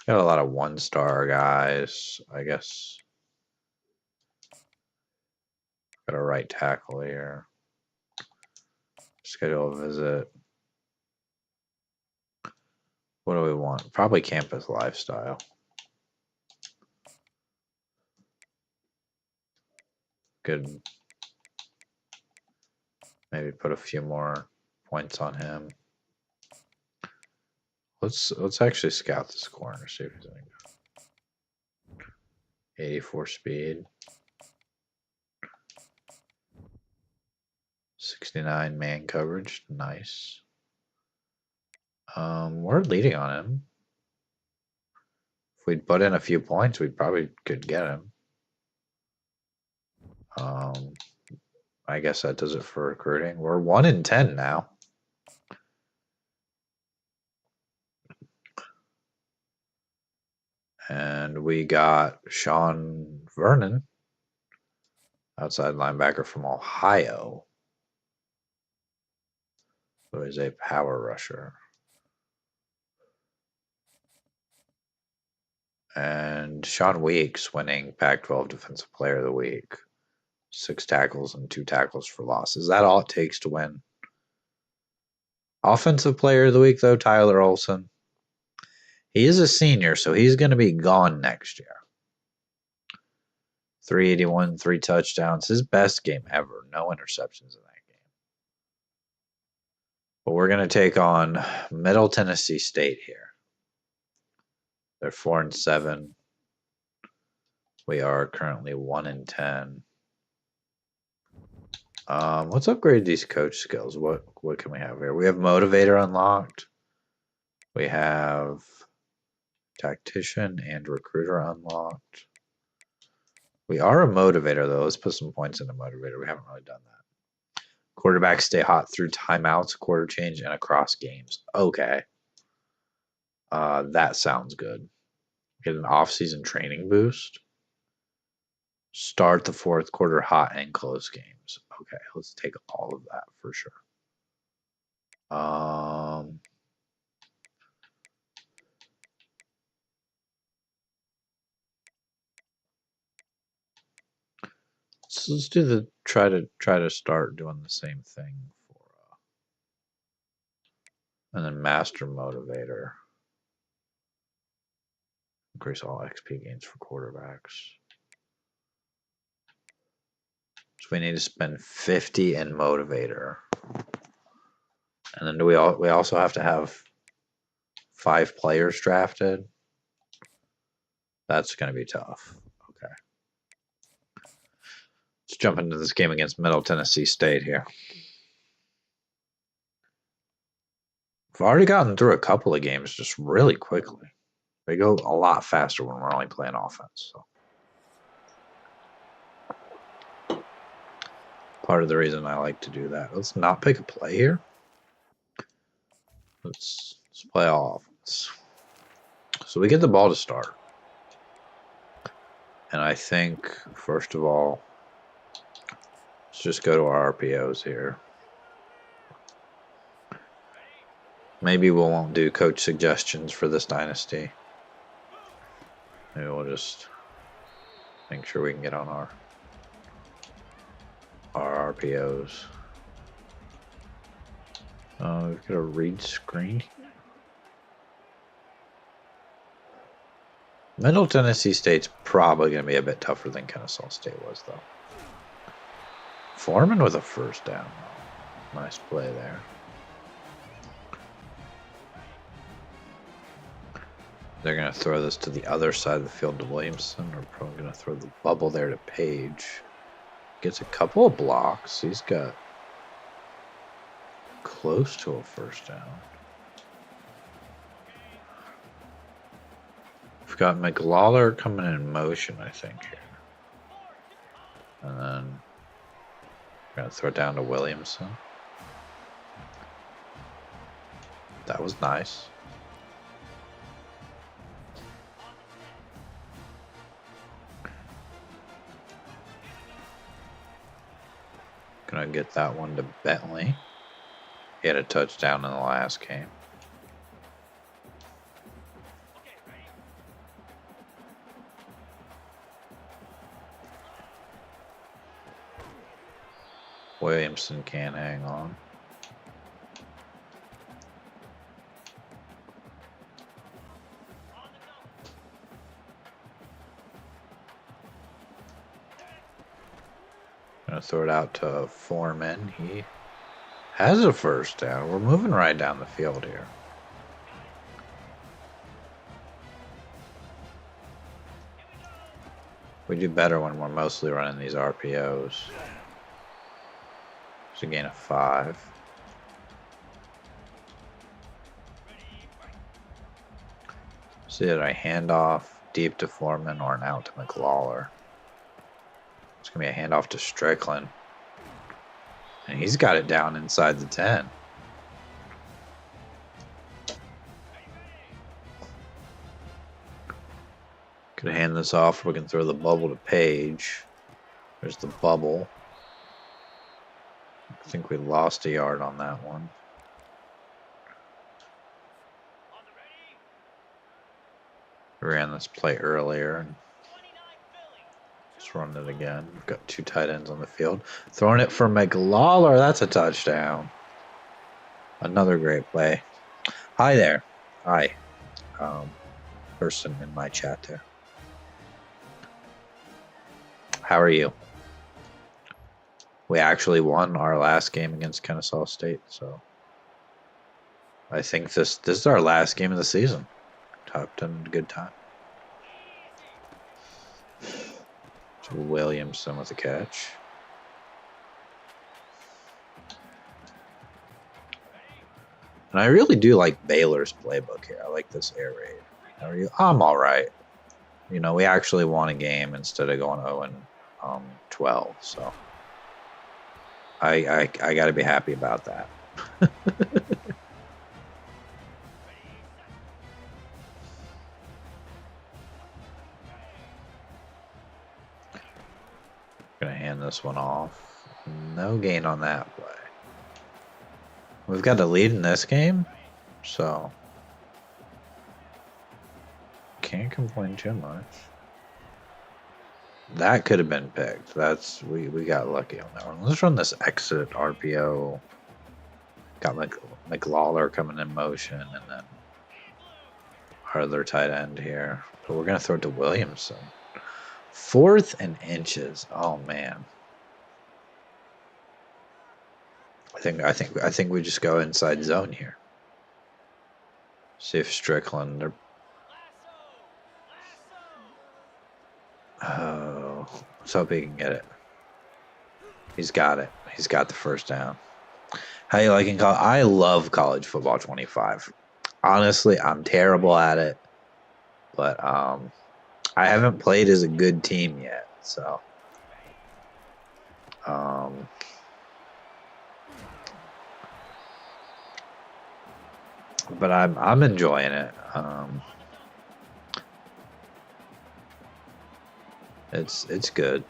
We've got a lot of 1-star guys, I guess. Got a right tackle here. Schedule a visit. What do we want? Probably campus lifestyle. Good. Maybe put a few more points on him. Let's actually scout this corner, see if he's any good. 84 speed. 69 man coverage. Nice. We're leading on him. If we'd put in a few points, we probably could get him. I guess that does it for recruiting. We're 1 in 10 now. And we got Sean Vernon, outside linebacker from Ohio, who is a power rusher. And Sean Weeks winning Pac-12 Defensive Player of the Week. 6 tackles and 2 tackles for loss. Is that all it takes to win? Offensive Player of the Week, though, Tyler Olsen. He is a senior, so he's going to be gone next year. 381, 3 touchdowns. His best game ever. No interceptions in that game. But we're going to take on Middle Tennessee State here. They're 4 and 7. We are currently 1 and 10. Let's upgrade these coach skills. What can we have here? We have Motivator unlocked. We have Tactician and Recruiter unlocked. We are a Motivator, though. Let's put some points in the Motivator. We haven't really done that. Quarterbacks stay hot through timeouts, quarter change, and across games. Okay. That sounds good. Get an off-season training boost. Start the 4th quarter hot and close games. Okay, let's take all of that for sure. So let's do the try to start doing the same thing for and then Master Motivator. Increase all XP gains for quarterbacks. So we need to spend 50 in Motivator. And then we also have to have 5 players drafted. That's going to be tough. Okay. Let's jump into this game against Middle Tennessee State here. We've already gotten through a couple of games just really quickly. They go a lot faster when we're only playing offense. So. Part of the reason I like to do that. Let's not pick a play here. Let's play all offense. So we get the ball to start. And I think, first of all, let's just go to our RPOs here. Maybe we won't do coach suggestions for this dynasty. Maybe we'll just make sure we can get on our RPOs. We've got a read screen. Middle Tennessee State's probably going to be a bit tougher than Kennesaw State was, though. Foreman with a first down. Nice play there. They're going to throw this to the other side of the field to Williamson. We're probably going to throw the bubble there to Page. Gets a couple of blocks. He's got close to a first down. We've got McLawler coming in motion, I think, here. And then we're going to throw it down to Williamson. That was nice. Gonna get that one to Bentley. He had a touchdown in the last game. Williamson can't hang on. Gonna throw it out to Foreman. He has a first down. We're moving right down the field here. We do better when we're mostly running these RPOs. It's a gain of 5. See that I hand off deep to Foreman or an out to McLawler. It's going to be a handoff to Strickland. And he's got it down inside the 10. Could hand this off. We can throw the bubble to Page. There's the bubble. I think we lost a yard on that one. We ran this play earlier. Let's run it again. We've got 2 tight ends on the field. Throwing it for McLawler. That's a touchdown. Another great play. Hi there. Hi. Person in my chat there. How are you? We actually won our last game against Kennesaw State, so I think this is our last game of the season. Top 10, good time. To Williamson with a catch. And I really do like Baylor's playbook here. I like this air raid. How are you? I'm all right. You know, we actually won a game instead of going 0-12, so I got to be happy about that. Gonna hand this one off. No gain on that play. We've got a lead in this game, so can't complain too much. That could have been picked. That's we got lucky on that one. Let's run this exit RPO. Got McLawler coming in motion, and then our other tight end here. But we're gonna throw it to Williamson. 4th and inches. Oh man. I think we just go inside zone here. See if Strickland. Oh, let's hope he can get it. He's got it. He's got the first down. How you liking college? I love college football 25. Honestly, I'm terrible at it, but I haven't played as a good team yet, so but I'm enjoying it. It's good.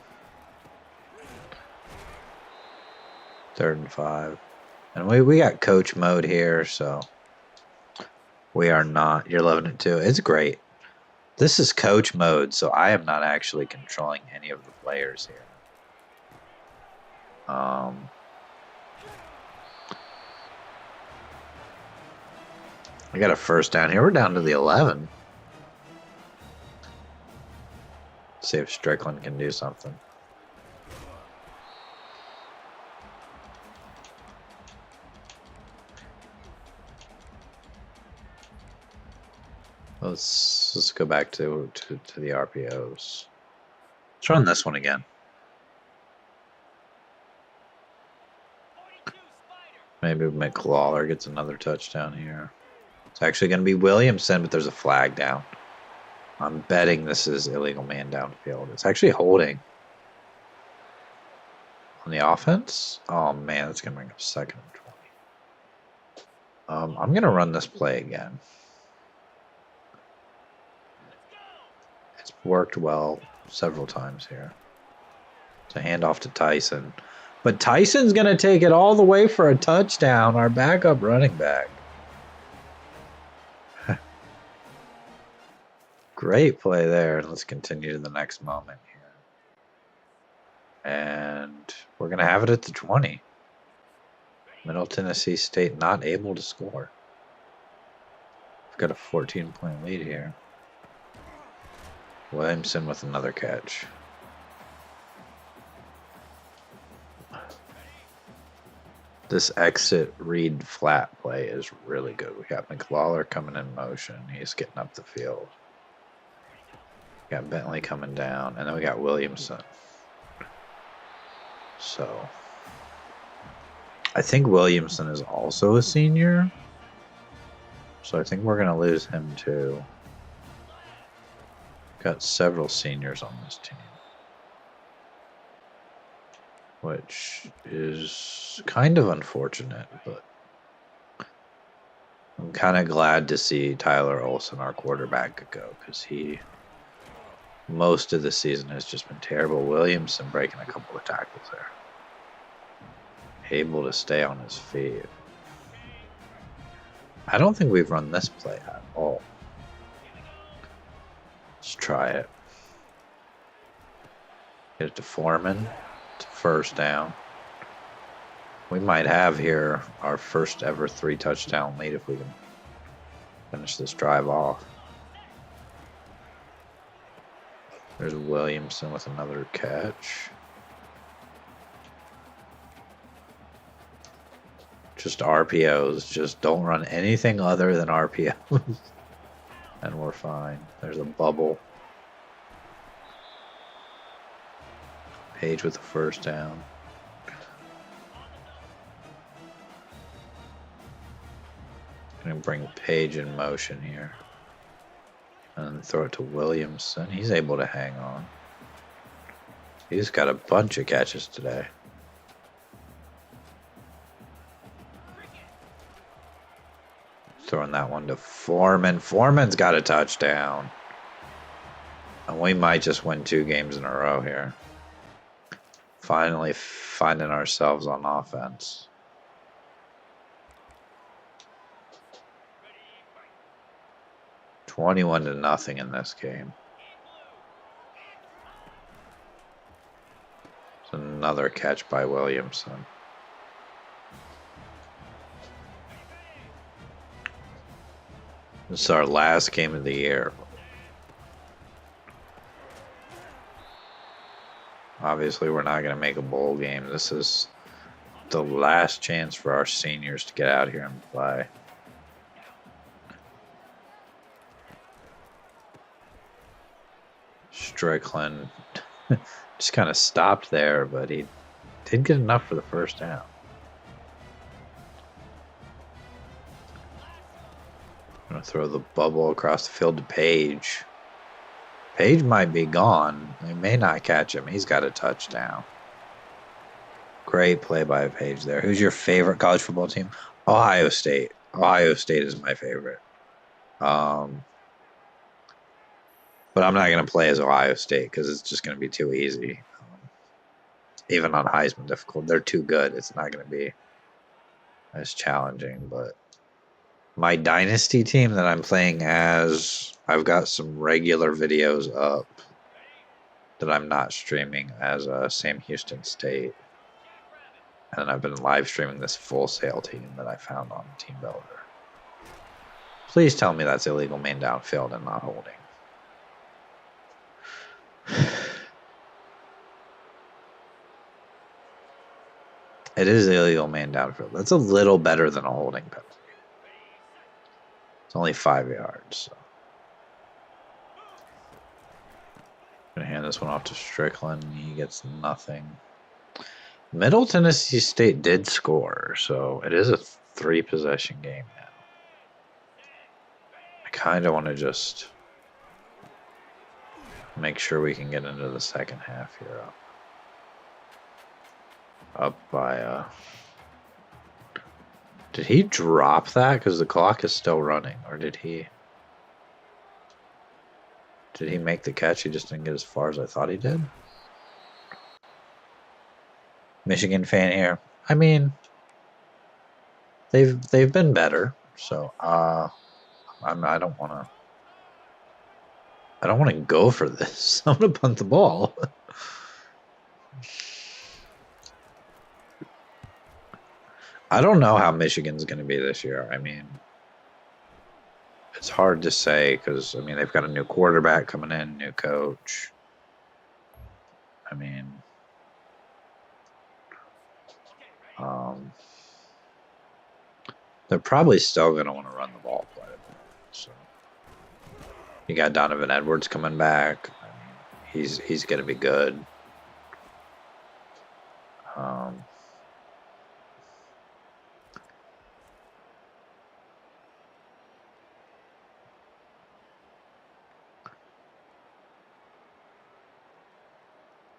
3rd and 5. And we got coach mode here, so we are not. You're loving it too. It's great. This is coach mode, so I am not actually controlling any of the players here. I got a first down here. We're down to the 11. See if Strickland can do something. Let's go back to the RPOs. Let's run this one again. Maybe McLawler gets another touchdown here. It's actually going to be Williamson, but there's a flag down. I'm betting this is illegal man downfield. It's actually holding. On the offense? Oh, man, that's going to bring up 2nd and 20. I'm going to run this play again. It's worked well several times here. It's a handoff to Tyson. But Tyson's going to take it all the way for a touchdown, our backup running back. Great play there. Let's continue to the next moment here. And we're going to have it at the 20. Middle Tennessee State not able to score. We've got a 14-point lead here. Williamson with another catch. This exit read flat play is really good. We got McLawler coming in motion. He's getting up the field. We got Bentley coming down. And then we got Williamson. So I think Williamson is also a senior. So I think we're going to lose him too. Got several seniors on this team, which is kind of unfortunate, but I'm kind of glad to see Tyler Olson, our quarterback, go, because he most of the season has just been terrible. Williamson breaking a couple of tackles there. Able to stay on his feet. I don't think we've run this play at all. Let's try it. Get it to Foreman. It's a first down. We might have here our first ever 3-touchdown lead if we can finish this drive off. There's Williamson with another catch. Just RPOs. Just don't run anything other than RPOs. And we're fine. There's a bubble. Page with the first down. Gonna bring Page in motion here. And throw it to Williamson. He's able to hang on. He's got a bunch of catches today. Throwing that one to Foreman. Foreman's got a touchdown. And we might just win 2 games in a row here. Finally finding ourselves on offense. $21-0 in this game. It's another catch by Williamson. This is our last game of the year. Obviously, we're not going to make a bowl game. This is the last chance for our seniors to get out here and play. Strickland just kind of stopped there, but he did get enough for the first down. I'm going to throw the bubble across the field to Page. Page might be gone. They may not catch him. He's got a touchdown. Great play by Page there. Who's your favorite college football team? Ohio State. Ohio State is my favorite. But I'm not going to play as Ohio State because it's just going to be too easy. Even on Heisman difficult. They're too good. It's not going to be as challenging, but My Dynasty team that I'm playing as, I've got some regular videos up that I'm not streaming as Sam Houston State. And I've been live streaming this Full Sail team that I found on Teambuilder. Please tell me that's illegal main downfield and not holding. It is illegal main downfield. That's a little better than a holding penalty. It's only 5 yards. So. I'm going to hand this one off to Strickland. He gets nothing. Middle Tennessee State did score, so it is a 3-possession game now. I kind of want to just make sure we can get into the second half here. Up by... Did he drop that? Because the clock is still running. Or did he... Did he make the catch? He just didn't get as far as I thought he did. Michigan fan here. I mean, they've been better. So I don't want to go for this. I'm gonna punt the ball. I don't know how Michigan's gonna be this year. I mean, it's hard to say because I mean they've got a new quarterback coming in, new coach. I mean, they're probably still going to want to run the ball quite a bit. So you got Donovan Edwards coming back. I mean, he's going to be good.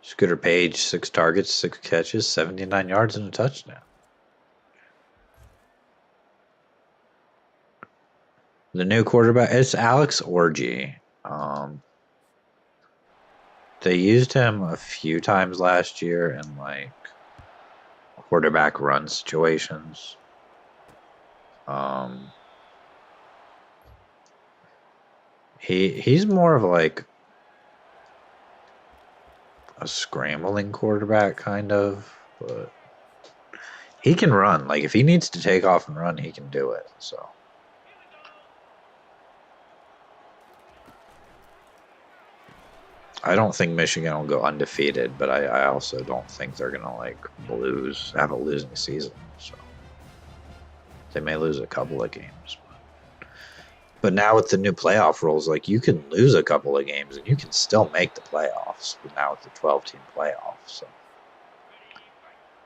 Scooter Page, 6 targets, 6 catches, 79 yards, and a touchdown. The new quarterback, it's Alex Orji. They used him a few times last year in like quarterback run situations. He's more of like a scrambling quarterback kind of, but he can run. Like if he needs to take off and run, he can do it. So I don't think Michigan will go undefeated, but I also don't think they're gonna like have a losing season. So they may lose a couple of games. But now with the new playoff rules, like you can lose a couple of games and you can still make the playoffs. But now with the 12-team playoffs, so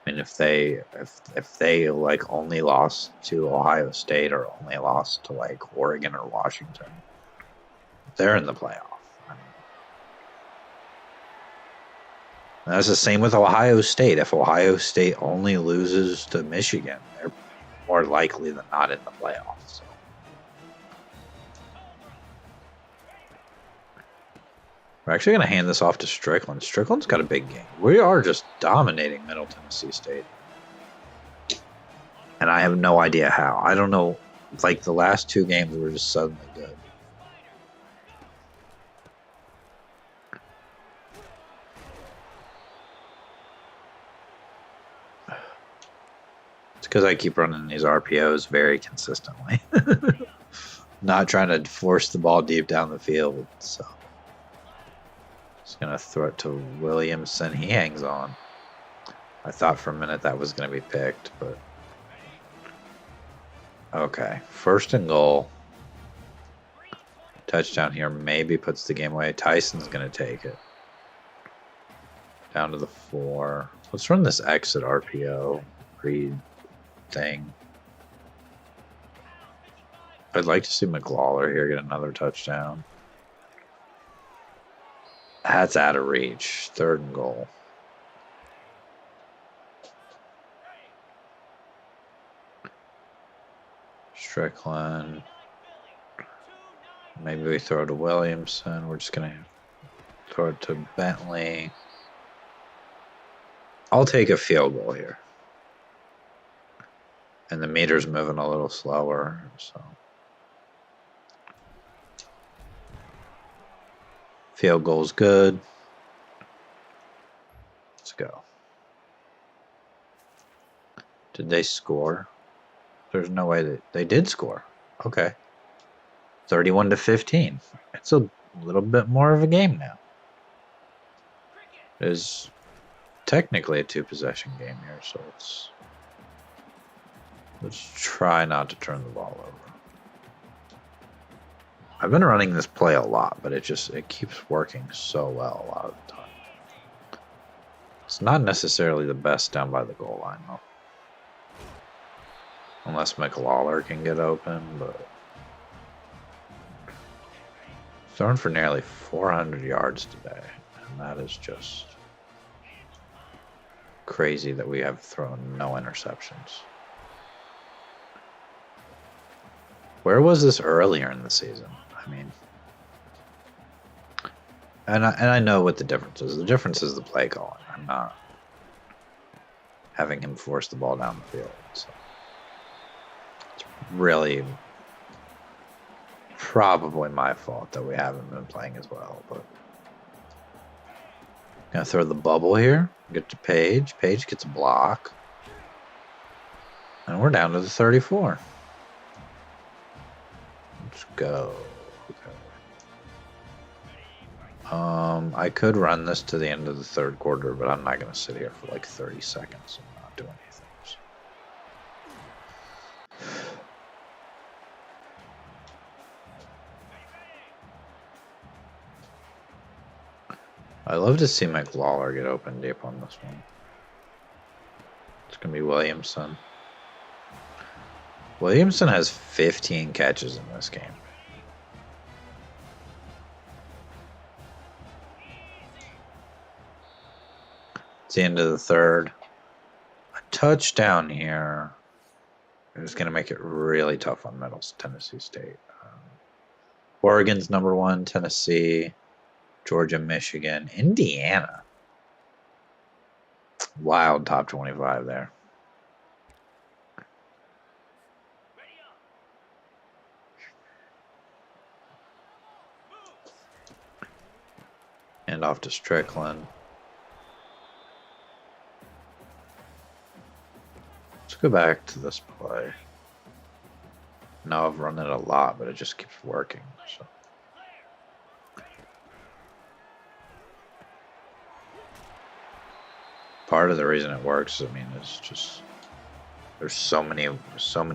I mean, if they like only lost to Ohio State or only lost to like Oregon or Washington, they're in the playoff. I mean, that's the same with Ohio State. If Ohio State only loses to Michigan, they're more likely than not in the playoffs. So. We're actually going to hand this off to Strickland. Strickland's got a big game. We are just dominating Middle Tennessee State. And I have no idea how. I don't know. Like the last 2 games were just suddenly good. It's because I keep running these RPOs very consistently. Not trying to force the ball deep down the field. So. Just going to throw it to Williamson. He hangs on. I thought for a minute that was going to be picked, but... Okay. 1st and goal. Touchdown here maybe puts the game away. Tyson's going to take it. Down to the 4. Let's run this exit RPO read thing. I'd like to see McLawler here get another touchdown. That's out of reach. 3rd and goal. Strickland. Maybe we throw it to Williamson. We're just going to throw it to Bentley. I'll take a field goal here. And the meter's moving a little slower, so... Field goal's good. Let's go. Did they score? There's no way that they did score. Okay. 31-15. It's a little bit more of a game now. It is technically a 2-possession game here, so let's try not to turn the ball over. I've been running this play a lot, but it keeps working so well a lot of the time. It's not necessarily the best down by the goal line, though. Unless McLawler can get open, but thrown for nearly 400 yards today, and that is just crazy that we have thrown no interceptions. Where was this earlier in the season? I mean, and I know what the difference is. The difference is the play calling. I'm not having him force the ball down the field. So it's really probably my fault that we haven't been playing as well. But gonna throw the bubble here. Get to Page. Page gets a block, and we're down to the 34. Let's go. I could run this to the end of the third quarter, but I'm not going to sit here for like 30 seconds and not do anything. So. I love to see McLawler get open deep on this one. It's going to be Williamson. Williamson has 15 catches in this game. It's the end of the third. A touchdown here is going to make it really tough on Tennessee State. Oregon's number 1, Tennessee, Georgia, Michigan, Indiana. Wild top 25 there. And off to Strickland. Let's go back to this play. Now I've run it a lot, but it just keeps working. So. Part of the reason it works, I mean, is just there's so many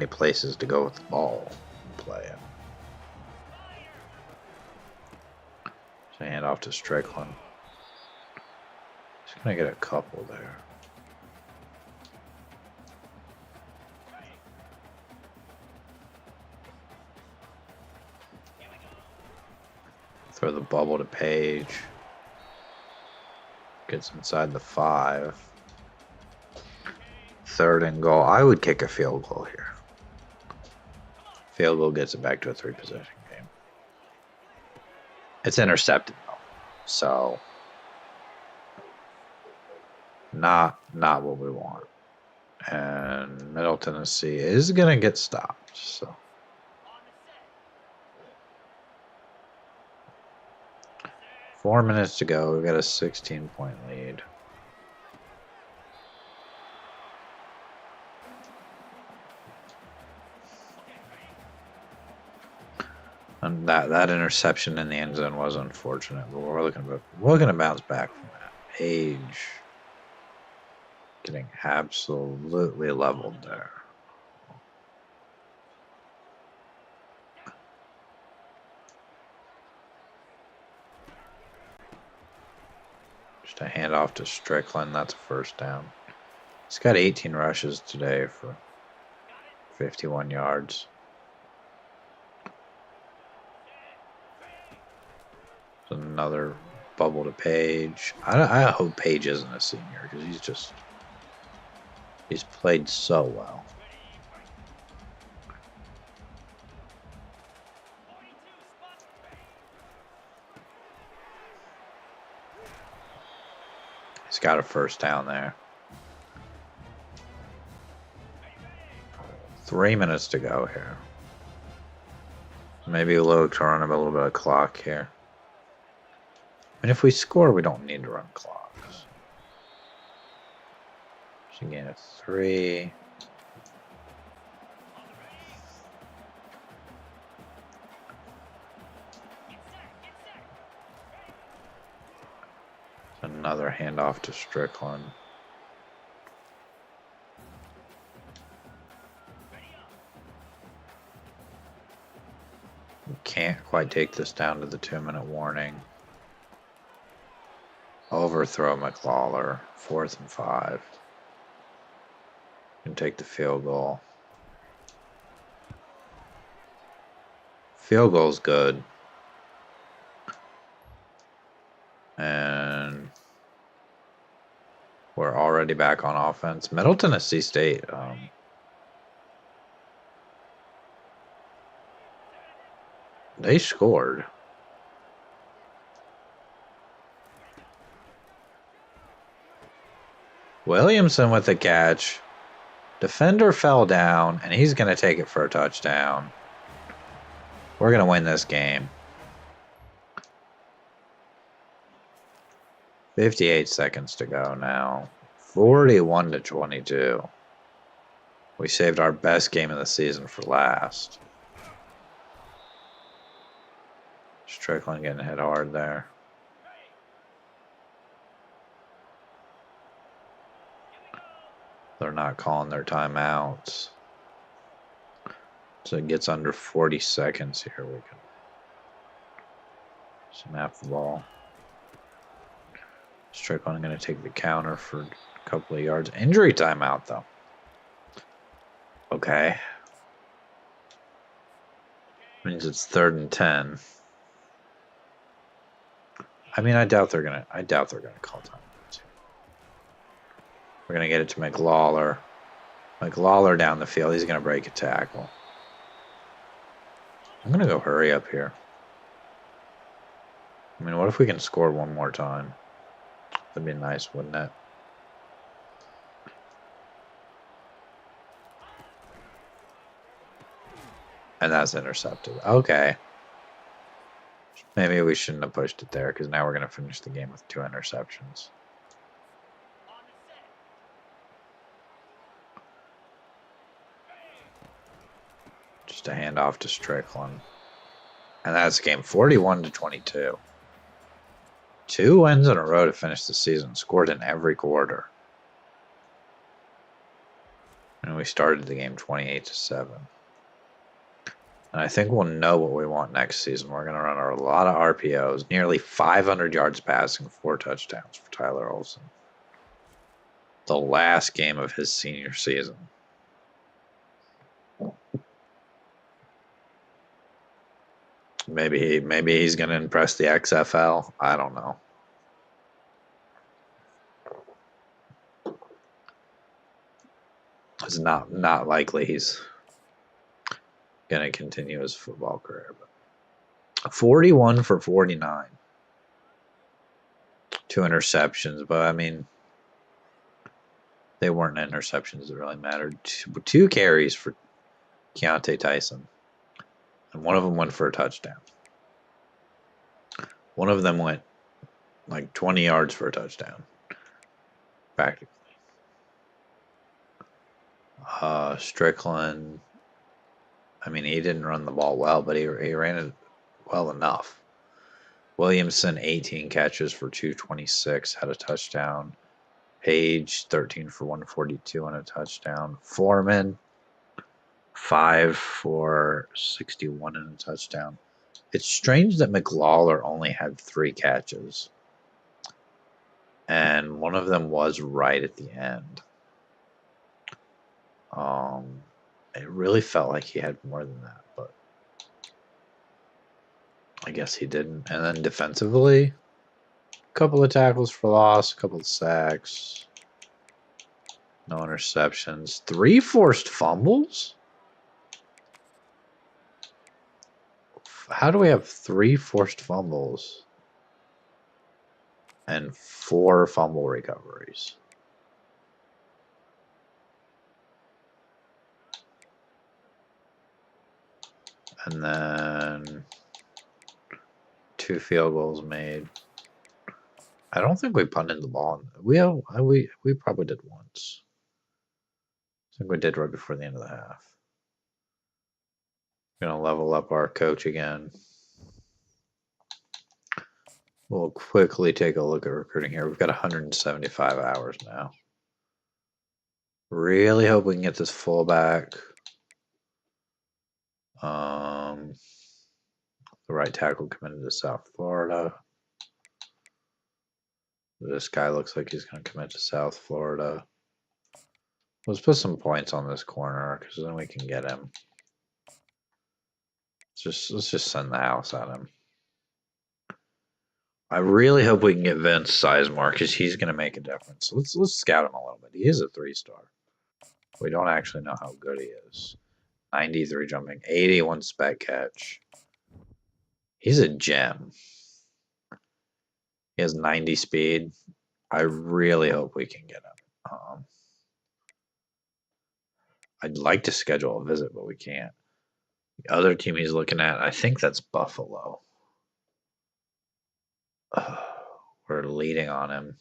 places to go with the ball and play it. So hand off to Strickland. He's gonna get a couple there. Throw the bubble to Page. Gets inside the 5. 3rd and goal. I would kick a field goal here. Field goal gets it back to a 3-possession game. It's intercepted though, so not what we want. And Middle Tennessee is gonna get stopped. So. Four minutes to go. We've got a 16-point lead. And that interception in the end zone was unfortunate, but we're looking to bounce back from that. Page getting absolutely leveled there. Just a handoff to Strickland. That's a first down. He's got 18 rushes today for 51 yards. Another bubble to Page. I hope Page isn't a senior because he's played so well. He's got a first down there. 3 minutes to go here. Maybe a little to run a little bit of clock here. And if we score, we don't need to run clocks. Should gain a 3. Another handoff to Strickland. Can't quite take this down to the 2-minute warning. Overthrow McLawler. 4th and 5. Can take the field goal. Field goal's good. And we're already back on offense. Middle Tennessee State. They scored. Williamson with the catch. Defender fell down, and he's going to take it for a touchdown. We're going to win this game. 58 seconds to go now. 41-22. We saved our best game of the season for last. Strickland getting hit hard there. They're not calling their timeouts. So it gets under 40 seconds here. We can snap the ball. Strickland going to take the counter for a couple of yards. Injury timeout, though. Okay. Means it's 3rd and 10. I mean, I doubt they're gonna call timeouts. We're gonna get it to McLawler. McLawler down the field. He's gonna break a tackle. I'm gonna go hurry up here. I mean, what if we can score one more time? That'd be nice, wouldn't it? And that's intercepted. Okay. Maybe we shouldn't have pushed it there because now we're going to finish the game with 2 interceptions. Just a handoff to Strickland. And that's game 41-22. 2 wins in a row to finish the season. Scored in every quarter. And we started the game 28-7. And I think we'll know what we want next season. We're going to run a lot of RPOs. Nearly 500 yards passing, 4 touchdowns for Tyler Olsen. The last game of his senior season. Maybe he's going to impress the XFL. I don't know. It's not likely he's going to continue his football career. But 41 for 49. 2 interceptions, but I mean, they weren't interceptions that really mattered. 2 carries for Keontae Tyson. And one of them went for a touchdown. One of them went like 20 yards for a touchdown. Practically. Strickland, I mean, he didn't run the ball well, but he ran it well enough. Williamson, 18 catches for 226, had a touchdown. Page, 13 for 142 and a touchdown. Foreman, 5 for 61 and a touchdown. It's strange that McLawler only had 3 catches. And one of them was right at the end. It really felt like he had more than that, but I guess he didn't. And then defensively, a couple of tackles for loss, a couple of sacks, no interceptions, 3 forced fumbles. How do we have 3 forced fumbles and 4 fumble recoveries? And then 2 field goals made. I don't think we punted the ball. We probably did once. I think we did right before the end of the half. Gonna level up our coach again. We'll quickly take a look at recruiting here. We've got 175 hours now. Really hope we can get this fullback. The right tackle committed to South Florida. This guy looks like he's going to commit to South Florida. Let's put some points on this corner because then we can get him. Let's just send the house at him. I really hope we can get Vince Sizemore because he's going to make a difference. Let's scout him a little bit. He is a 3-star. We don't actually know how good he is. 93 jumping, 81 spec catch. He's a gem. He has 90 speed. I really hope we can get him. I'd like to schedule a visit, but we can't. The other team he's looking at, I think that's Buffalo. We're leading on him.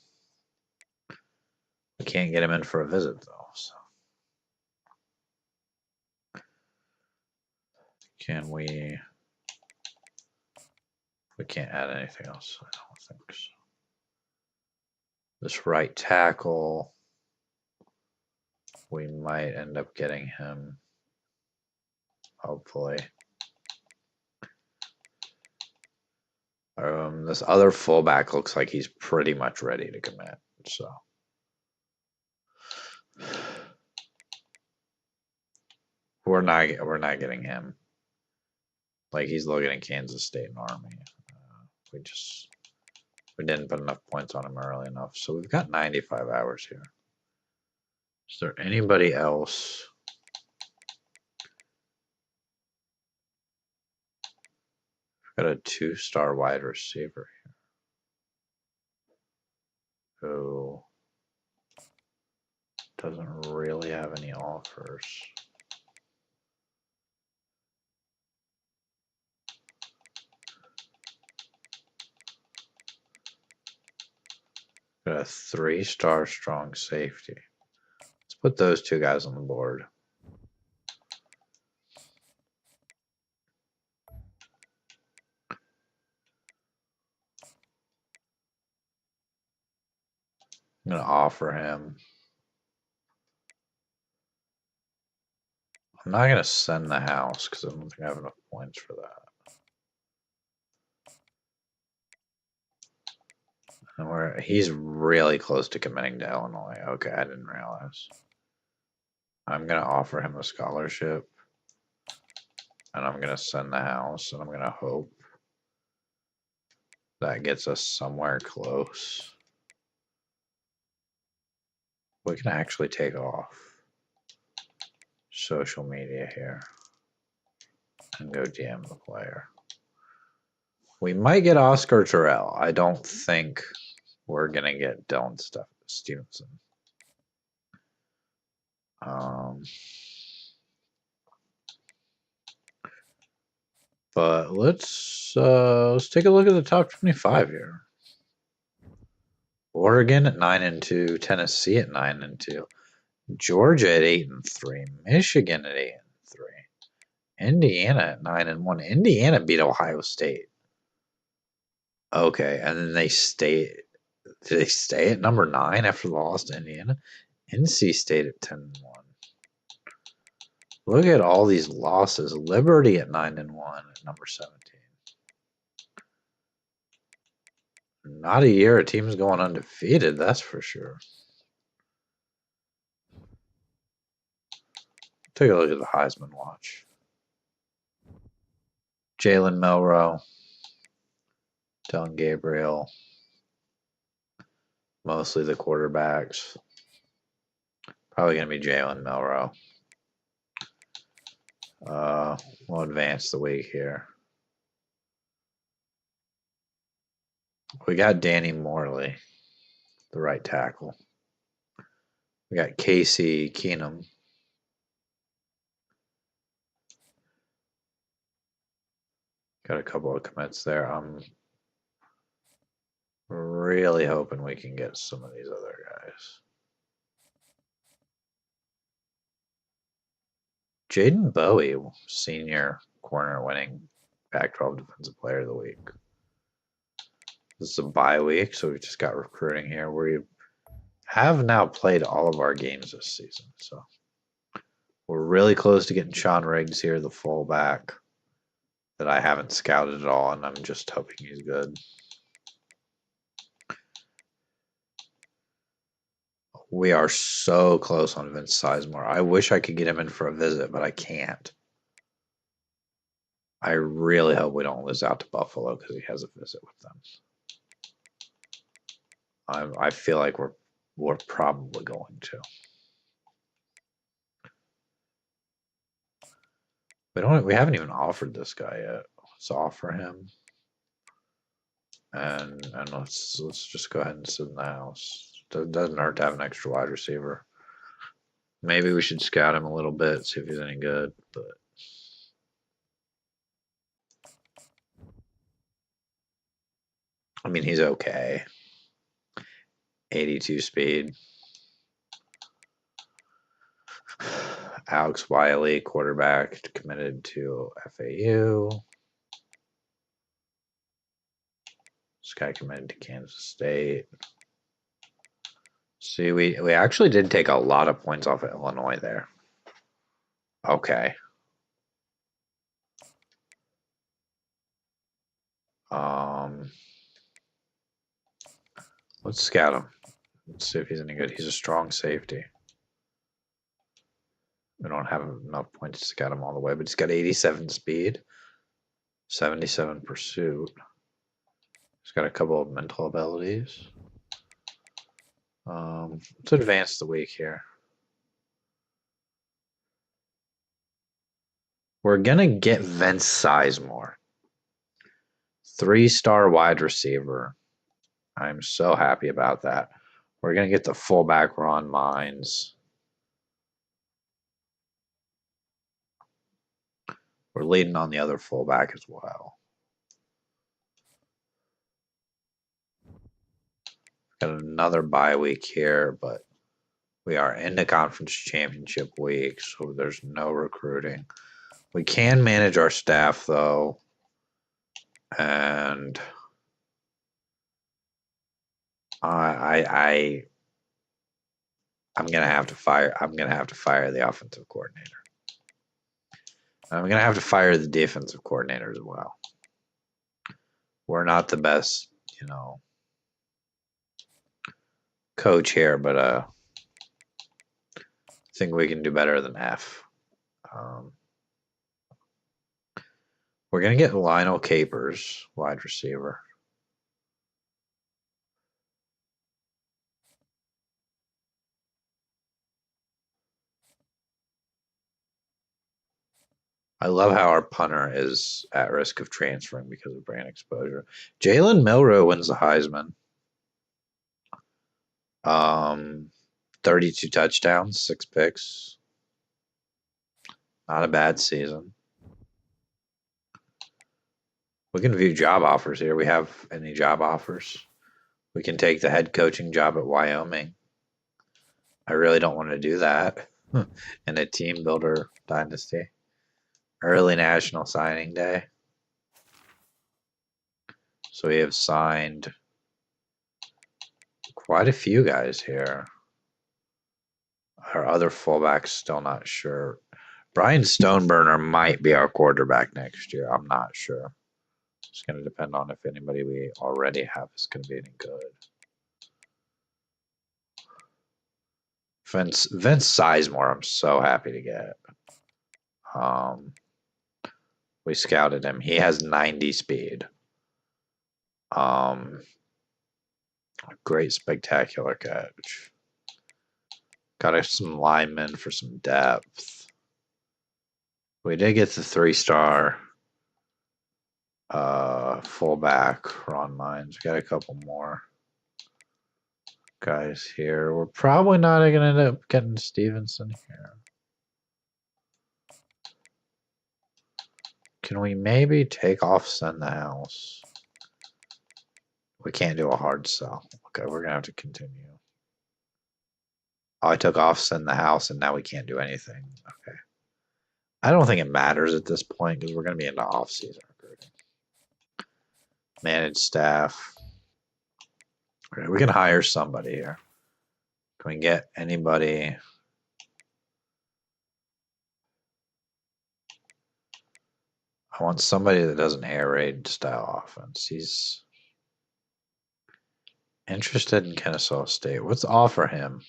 We can't get him in for a visit, though. So. Can we... We can't add anything else. I don't think so. This right tackle, we might end up getting him, hopefully. This other fullback looks like he's pretty much ready to commit, so. We're not getting him. Like, he's looking at Kansas State and Army. We didn't put enough points on him early enough. So we've got 95 hours here. Is there anybody else? We've got a 2-star wide receiver here who doesn't really have any offers. Got a 3-star strong safety. Let's put those two guys on the board. I'm going to offer him. I'm not going to send the house because I don't think I have enough points for that. And he's really close to committing to Illinois. Okay, I didn't realize. I'm going to offer him a scholarship. And I'm going to send the house. And I'm going to hope that gets us somewhere close. We can actually take off social media here and go DM the player. We might get Oscar Terrell. I don't think we're going to get Dylan Stevenson. But let's take a look at the top 25 here. Oregon at 9-2, Tennessee at 9-2, Georgia at 8-3, Michigan at 8-3, Indiana at 9-1. Indiana beat Ohio State. Okay, and then they stay. Did they stay at number 9 after the loss to Indiana? NC State at 10-1. Look at all these losses. Liberty at 9-1 at number 17. Not a year a team's going undefeated, that's for sure. Take a look at the Heisman watch. Jalen Milroe, Dylan Gabriel, mostly the quarterbacks. Probably going to be Jalen Milroe. We'll advance the week here. We got Danny Morley, the right tackle. We got Casey Keenum. Got a couple of commits there. I'm really hoping we can get some of these other guys. Jaden Bowie, senior corner, winning Pac-12 Defensive Player of the Week. This is a bye week, so we just got recruiting here. We have now played all of our games this season, so we're really close to getting Sean Riggs here, the fullback that I haven't scouted at all, and I'm just hoping he's good. We are so close on Vince Sizemore. I wish I could get him in for a visit, but I can't. I really hope we don't lose out to Buffalo because he has a visit with them. I feel like we're probably going to. We haven't even offered this guy yet. Let's offer him. And let's just go ahead and sit in the house. Doesn't hurt to have an extra wide receiver. Maybe we should scout him a little bit, see if he's any good, but I mean he's okay. 82 speed. Alex Wiley, quarterback, committed to FAU. This guy committed to Kansas State. See, we actually did take a lot of points off of Illinois there. Okay. Let's scout him. Let's see if he's any good. He's a strong safety. We don't have enough points to scout him all the way, but he's got 87 speed, 77 pursuit. He's got a couple of mental abilities. Let's advance the week here. We're going to get Vince Sizemore. 3-star wide receiver. I'm so happy about that. We're going to get the fullback Ron Mines. We're leading on the other fullback as well. Got another bye week here, but we are in the conference championship week, so there's no recruiting. We can manage our staff though, and I'm gonna have to fire. I'm gonna have to fire the offensive coordinator. I'm gonna have to fire the defensive coordinator as well. We're not the best, coach here, but I think we can do better than F. We're gonna get Lionel Capers, wide receiver. I love how our punter is at risk of transferring because of brand exposure. Jalen Milroe wins the Heisman. 32 touchdowns, 6 picks. Not a bad season. We can view job offers here. We have any job offers? We can take the head coaching job at Wyoming. I really don't want to do that in a team builder dynasty. Early National Signing Day. So we have signed quite a few guys here. Our other fullback's still not sure. Brian Stoneburner might be our quarterback next year. I'm not sure. It's going to depend on if anybody we already have is going to be any good. Vince Sizemore, I'm so happy to get. We scouted him. He has 90 speed. Great spectacular catch. Got us some linemen for some depth. We did get the 3-star fullback Ron Mines. We got a couple more guys here. We're probably not going to end up getting Stevenson here. Can we maybe take off Send the House? We can't do a hard sell. Okay, we're gonna have to continue. Oh, I took off in the house, and now we can't do anything. Okay. I don't think it matters at this point because we're gonna be into off-season recruiting. Manage staff. Okay, we can hire somebody here. Can we get anybody? I want somebody that does an air raid style offense. He's interested in Kennesaw State. Let's offer him.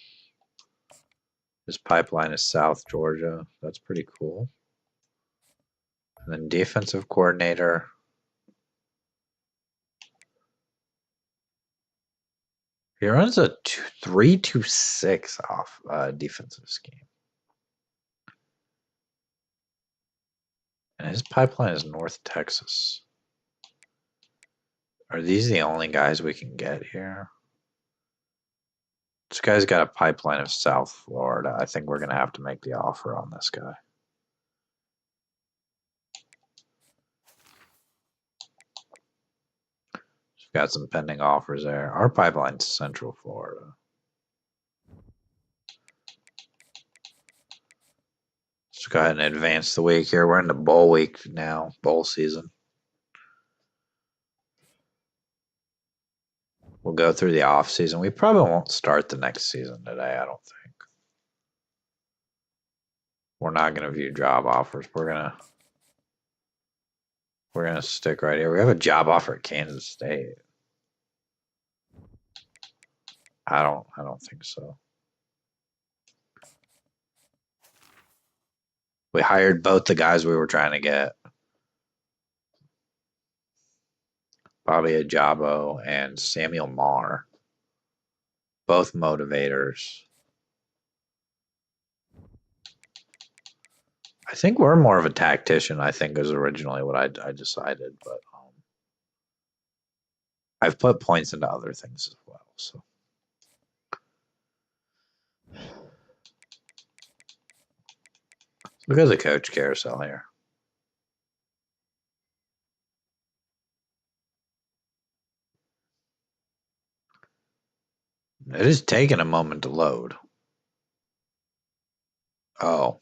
His pipeline is South Georgia. That's pretty cool. And then defensive coordinator. He runs a 3-2-6 off defensive scheme. And his pipeline is North Texas. Are these the only guys we can get here? This guy's got a pipeline of South Florida. I think we're going to have to make the offer on this guy. Got some pending offers there. Our pipeline's Central Florida. Let's go ahead and advance the week here. We're in the bowl week now, bowl season. We'll go through the off season. We probably won't start the next season today, I don't think. We're not going to view job offers. We're gonna stick right here. We have a job offer at Kansas State. I don't think so. We hired both the guys we were trying to get. Bobby Ajabo and Samuel Marr. Both motivators. I think we're more of a tactician, I think, is originally what I decided. But I've put points into other things as well. So look at the coach carousel here. It is taking a moment to load. Oh.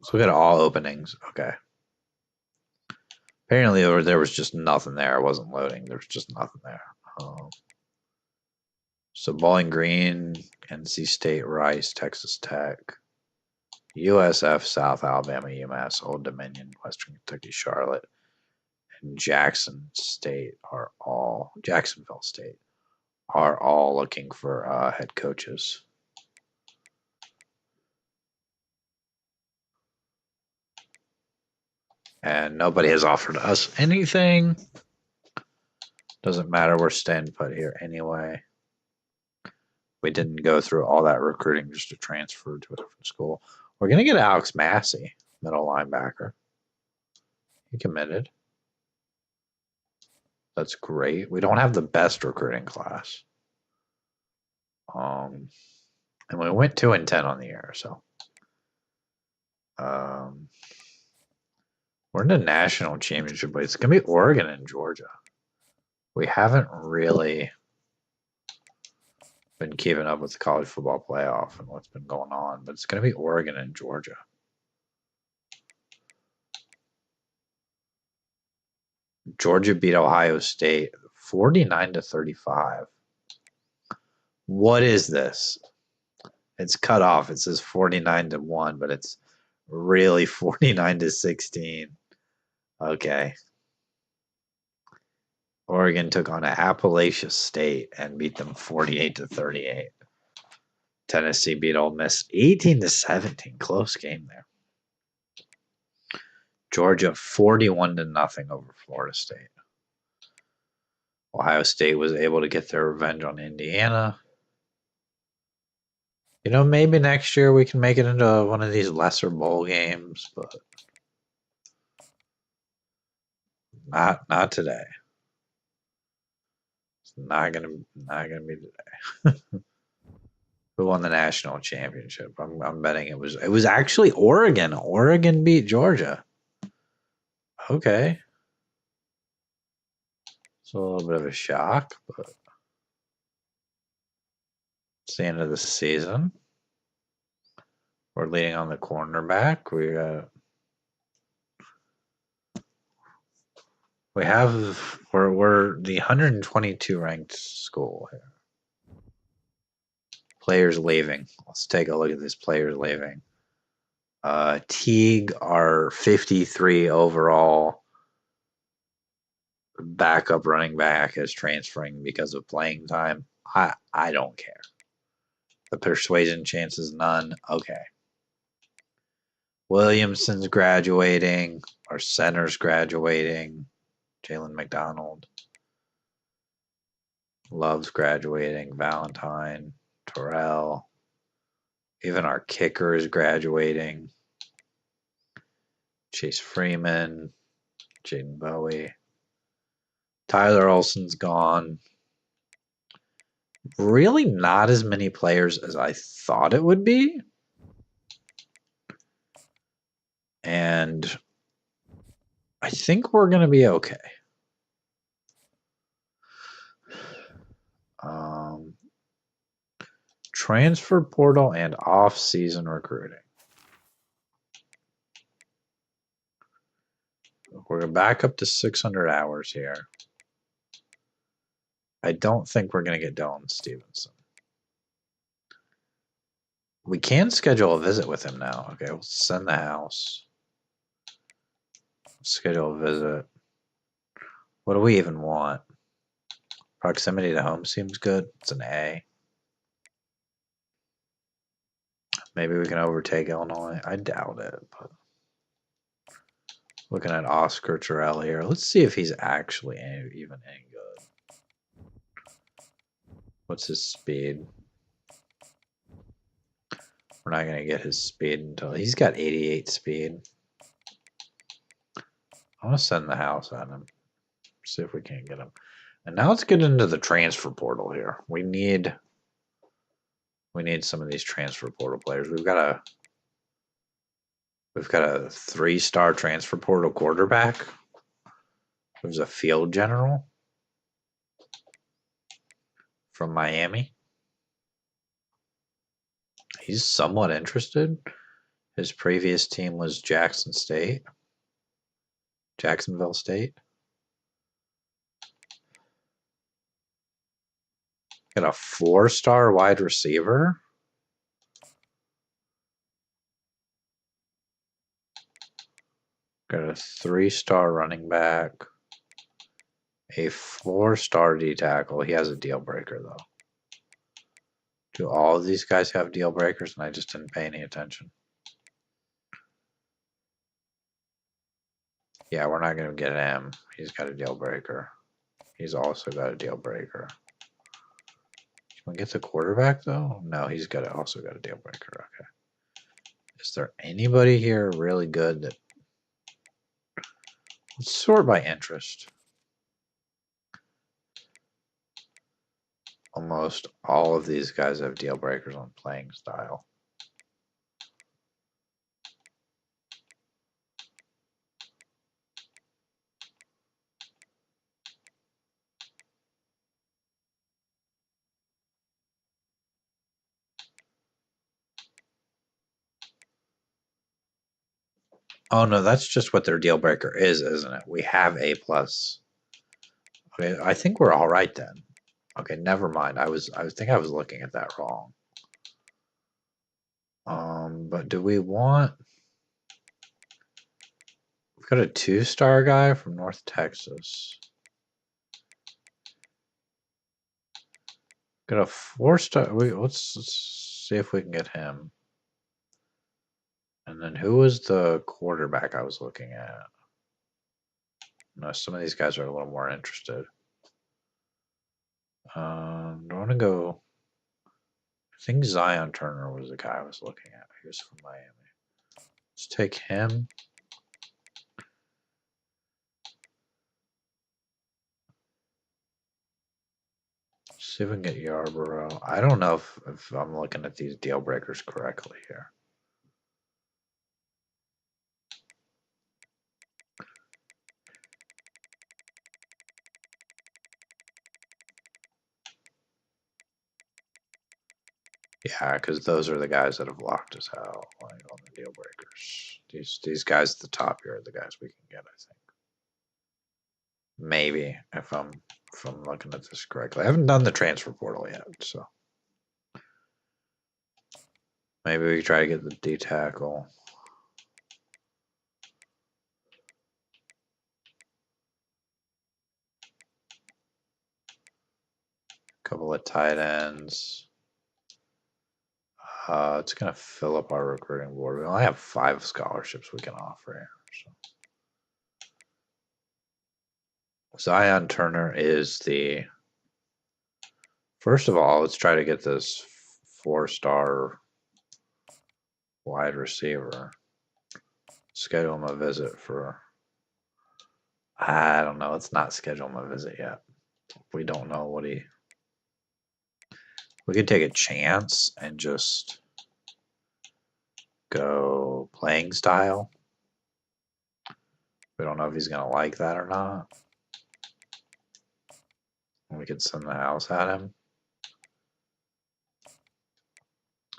Let's look at all openings. Okay. Apparently there was just nothing there. It wasn't loading. There was just nothing there. So Bowling Green, NC State, Rice, Texas Tech, USF, South Alabama, UMass, Old Dominion, Western Kentucky, Charlotte, and Jacksonville State are all looking for head coaches. And nobody has offered us anything. Doesn't matter. We're staying put here anyway. We didn't go through all that recruiting just to transfer to a different school. We're going to get Alex Massey, middle linebacker. He committed. That's great. We don't have the best recruiting class. And we went 2-10 on the year, so. We're in the national championship, but it's going to be Oregon and Georgia. We haven't really been keeping up with the college football playoff and what's been going on, but it's going to be Oregon and Georgia. Georgia beat Ohio State 49-35. What is this? It's cut off. It says 49-1, but it's really 49-16. Okay. Oregon took on Appalachia State and beat them 48-38. Tennessee beat Ole Miss 18-17. Close game there. Georgia 41-0 over Florida State. Ohio State was able to get their revenge on Indiana. You know, maybe next year we can make it into one of these lesser bowl games, but not today. It's not gonna be today. Who won the national championship? I'm betting it was actually Oregon. Oregon beat Georgia. Okay. It's a little bit of a shock, but it's the end of the season. We're leading on the cornerback. We're the 122 ranked school here. Players leaving. Let's take a look at this players leaving. Teague, our 53 overall backup running back, is transferring because of playing time. I don't care. The persuasion chance is none. Okay. Williamson's graduating. Our center's graduating. Jalen McDonald. Love's graduating. Valentine. Terrell. Even our kicker is graduating. Chase Freeman. Jaden Bowie. Tyler Olson's gone. Really not as many players as I thought it would be. And I think we're going to be okay. Transfer portal and off-season recruiting. We're back up to 600 hours here. I don't think we're going to get Dylan Stevenson. We can schedule a visit with him now. Okay, we'll send the house. Schedule a visit. What do we even want? Proximity to home seems good. It's an A. Maybe we can overtake Illinois. I doubt it, but looking at Oscar Terrell here. Let's see if he's actually even any good. What's his speed? We're not going to get his speed until he's got 88 speed. I want to send the house at him. See if we can't get him. And now let's get into the transfer portal here. We need some of these transfer portal players. We've got a 3-star transfer portal quarterback. There's a field general from Miami. He's somewhat interested. His previous team was Jacksonville State. Got a 4-star wide receiver. Got a 3-star running back. A 4-star D tackle. He has a deal breaker though. Do all of these guys have deal breakers and I just didn't pay any attention? Yeah, we're not going to get him. He's got a deal breaker. He's also got a deal breaker. Can we get the quarterback though? No, he's also got a deal breaker. Okay. Is there anybody here really good that... Let's sort by interest. Almost all of these guys have deal breakers on playing style. Oh no, that's just what their deal breaker is, isn't it? We have A+. Okay, I think we're all right then. Okay, never mind. I think I was looking at that wrong. But do we want... We've got a 2-star guy from North Texas. Got a 4-star... Let's see if we can get him. And then who was the quarterback I was looking at? No, some of these guys are a little more interested. Do I want to go... I think Zion Turner was the guy I was looking at. He was from Miami. Let's take him. See if we can get Yarborough. I don't know if I'm looking at these deal breakers correctly here. Yeah, because those are the guys that have locked us out, like on the deal breakers. These guys at the top here are the guys we can get, I think. Maybe if I'm looking at this correctly. I haven't done the transfer portal yet, so maybe we try to get the D tackle. Couple of tight ends. It's gonna fill up our recruiting board. We only have 5 scholarships we can offer here. So. Zion Turner is the. First of all, let's try to get this 4-star wide receiver. Schedule him a visit for. I don't know. Let's not schedule him a visit yet. We don't know what he. We could take a chance and just go playing style. We don't know if he's going to like that or not. We could send the house at him.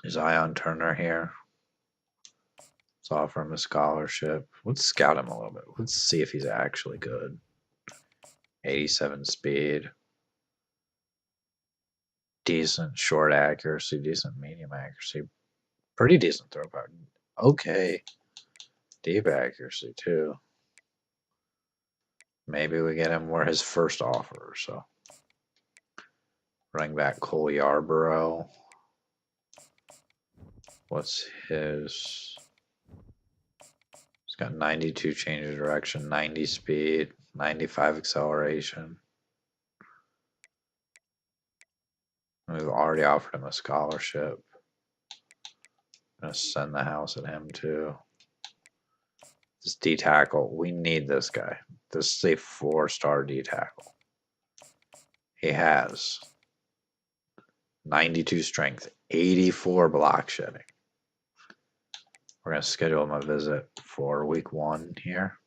Is Zion Turner here? Let's offer him a scholarship. Let's scout him a little bit. Let's see if he's actually good. 87 speed. Decent short accuracy, decent medium accuracy. Pretty decent throw power. Okay. Deep accuracy, too. Maybe we get him where his first offer or so. Running back Cole Yarborough. What's his? He's got 92 change of direction, 90 speed, 95 acceleration. We've already offered him a scholarship. I'm going to send the house at him too. This D tackle, we need this guy. This is a 4-star D tackle. He has 92 strength, 84 block shedding. We're going to schedule him a visit for week 1 here.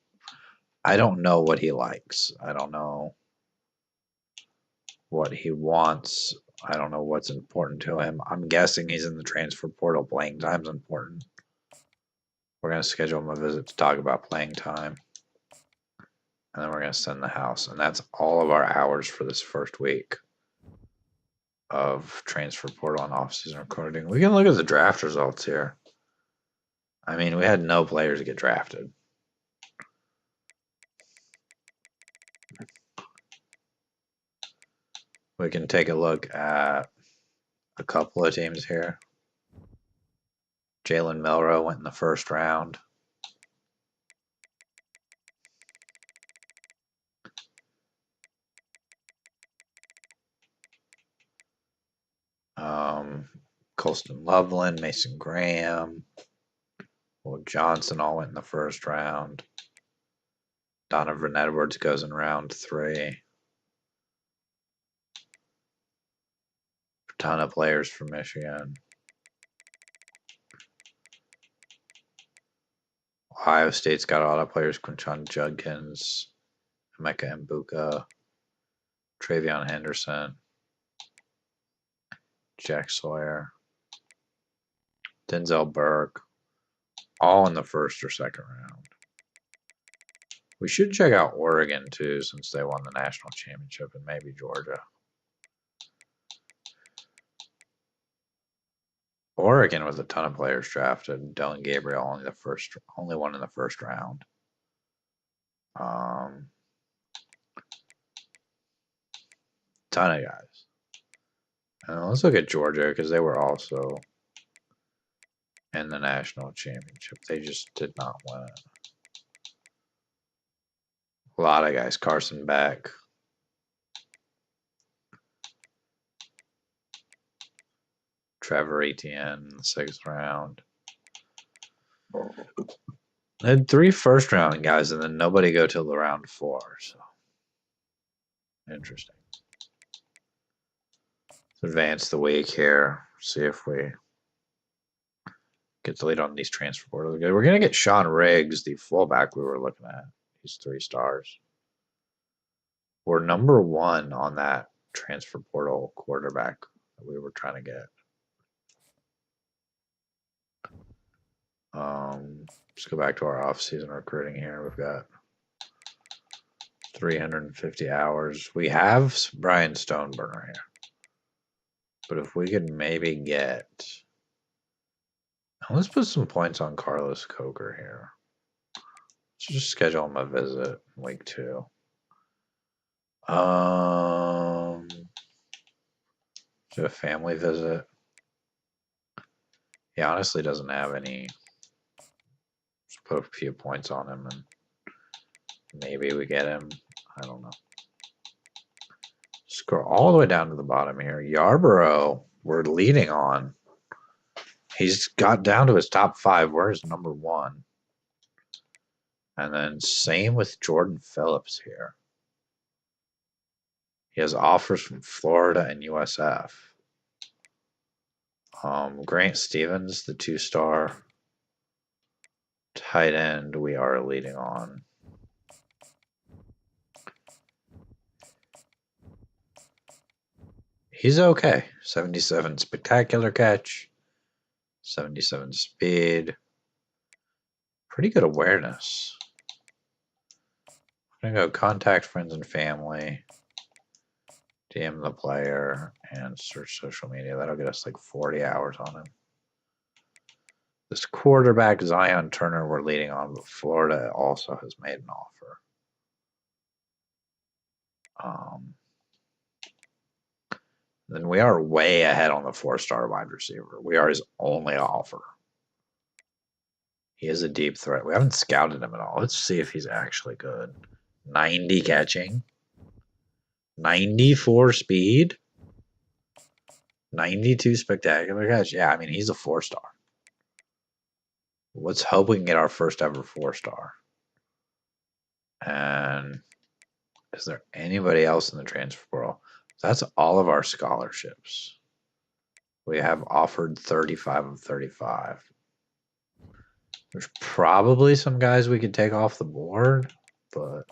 I don't know what he likes. I don't know what he wants. I don't know what's important to him. I'm guessing he's in the transfer portal. Playing time's important. We're going to schedule him a visit to talk about playing time. And then we're going to send the house. And that's all of our hours for this first week of transfer portal and off-season recording. We can look at the draft results here. I mean, we had no players get drafted. We can take a look at a couple of teams here. Jalen Milroe went in the first round. Colston Loveland, Mason Graham, Will Johnson all went in the first round. Donovan Edwards goes in round 3. A ton of players from Michigan. Ohio State's got a lot of players. Quinshon Judkins, Emeka Mbuka, Travion Henderson, Jack Sawyer, Denzel Burke, all in the first or second round. We should check out Oregon, too, since they won the national championship, and maybe Georgia. Oregon with a ton of players drafted. Dylan Gabriel only one in the first round. Ton of guys. Let's look at Georgia because they were also in the national championship. They just did not win it. A lot of guys. Carson Beck. Trevor Etienne in the 6th round. They had 3 first-round guys, and then nobody go till the round 4. So interesting. Let's advance the week here. See if we get the lead on these transfer portals. We're going to get Sean Riggs, the fullback we were looking at. He's 3 stars. We're number 1 on that transfer portal quarterback that we were trying to get. Let's go back to our off-season recruiting here. We've got 350 hours. We have Brian Stoneburner here. But if we could maybe get... Let's put some points on Carlos Coker here. Let's just schedule him a visit in week 2. Do a family visit. He honestly doesn't have any. Just put a few points on him and maybe we get him. I don't know. Scroll all the way down to the bottom here. Yarborough, we're leading on. He's got down to his top 5. Where's number 1? And then same with Jordan Phillips here. He has offers from Florida and USF. Grant Stevens, the 2-star tight end, we are leading on. He's okay. 77 spectacular catch. 77 speed. Pretty good awareness. I'm going to go contact friends and family. DM the player and search social media. That'll get us like 40 hours on him. This quarterback, Zion Turner, we're leading on, but Florida also has made an offer. Then we are way ahead on the 4-star wide receiver. We are his only offer. He is a deep threat. We haven't scouted him at all. Let's see if he's actually good. 90 catching. 94 speed. 92 spectacular catch. Yeah, I mean, he's a 4-star. Let's hope we can get our first ever 4-star. And is there anybody else in the transfer portal? That's all of our scholarships. We have offered 35 of 35. There's probably some guys we could take off the board, but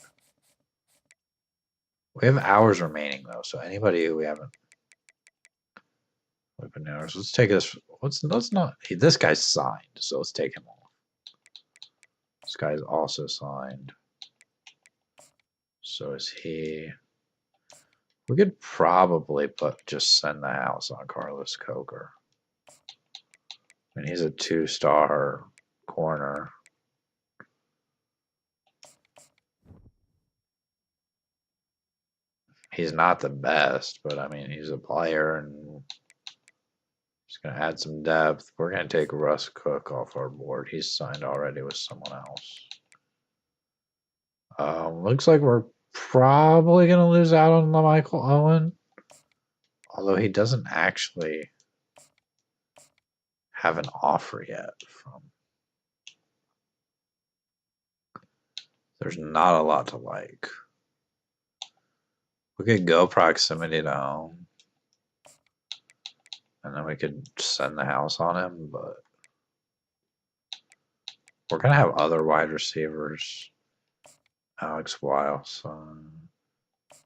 we have hours remaining though. So anybody who we haven't open hours, let's take this. Let's not. This guy's signed, so let's take him off. This guy's also signed. So is he. We could probably just send the house on Carlos Coker. I mean, he's a 2-star corner. He's not the best, but I mean, he's a player and he's going to add some depth. We're going to take Russ Cook off our board. He's signed already with someone else. Looks like we're probably going to lose out on LaMichael Owen, although he doesn't actually have an offer yet from. There's not a lot to like. We could go proximity to home, and then we could send the house on him, but we're going to have other wide receivers. Alex Weil signed.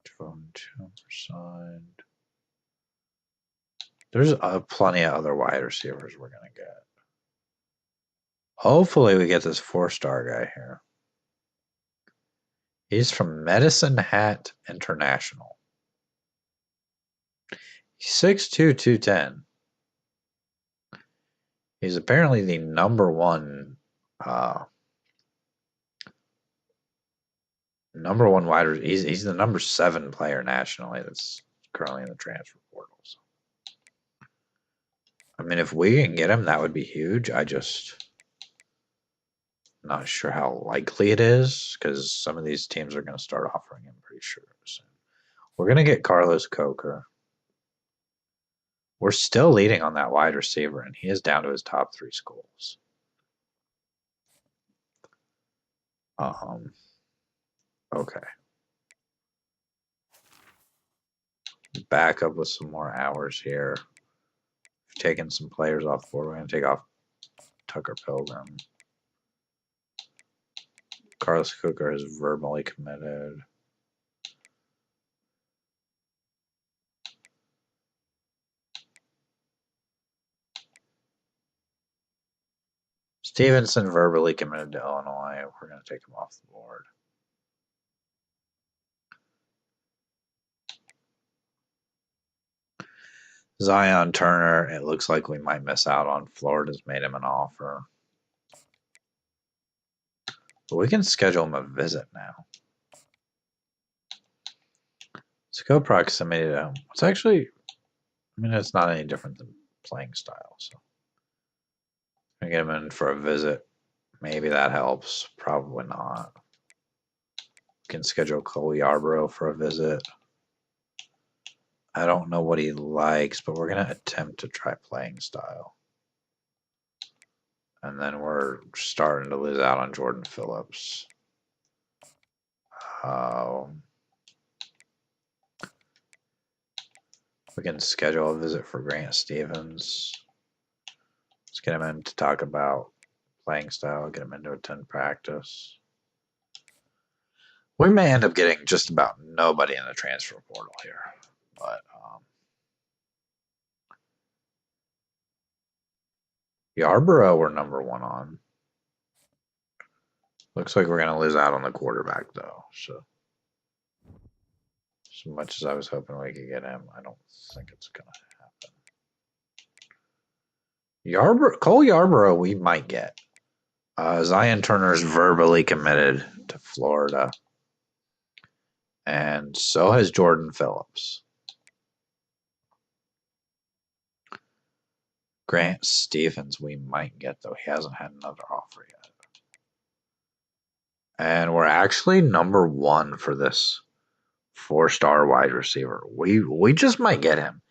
Javon Chandler signed. There's plenty of other wide receivers we're going to get. Hopefully we get this 4-star guy here. He's from Medicine Hat International. He's 6'2", 210. He's apparently the number one wide receiver. He's the number 7 player nationally that's currently in the transfer portal. So. I mean, if we can get him, that would be huge. I just not sure how likely it is because some of these teams are going to start offering him pretty sure soon. We're going to get Carlos Coker. We're still leading on that wide receiver, and he is down to his top 3 schools. Okay. Back up with some more hours here. We've taken some players off the board. We're going to take off Tucker Pilgrim. Carlos Coker is verbally committed. Stevenson verbally committed to Illinois. We're going to take him off the board. Zion Turner, it looks like we might miss out on. Florida's made him an offer. But we can schedule him a visit now. Skill proximity to him. It's actually, I mean, it's not any different than playing style. So I get him in for a visit. Maybe that helps. Probably not. We can schedule Cole Yarborough for a visit. I don't know what he likes, but we're going to attempt to try playing style. And then we're starting to lose out on Jordan Phillips. We can schedule a visit for Grant Stevens. Let's get him in to talk about playing style, get him in to attend practice. We may end up getting just about nobody in the transfer portal here. But Yarborough we're number one on. Looks like we're going to lose out on the quarterback, though. So, as much as I was hoping we could get him, I don't think it's going to happen. Cole Yarborough we might get. Zion Turner's verbally committed to Florida. And so has Jordan Phillips. Grant Stevens we might get, though. He hasn't had another offer yet. And we're actually number one for this 4-star wide receiver. We just might get him.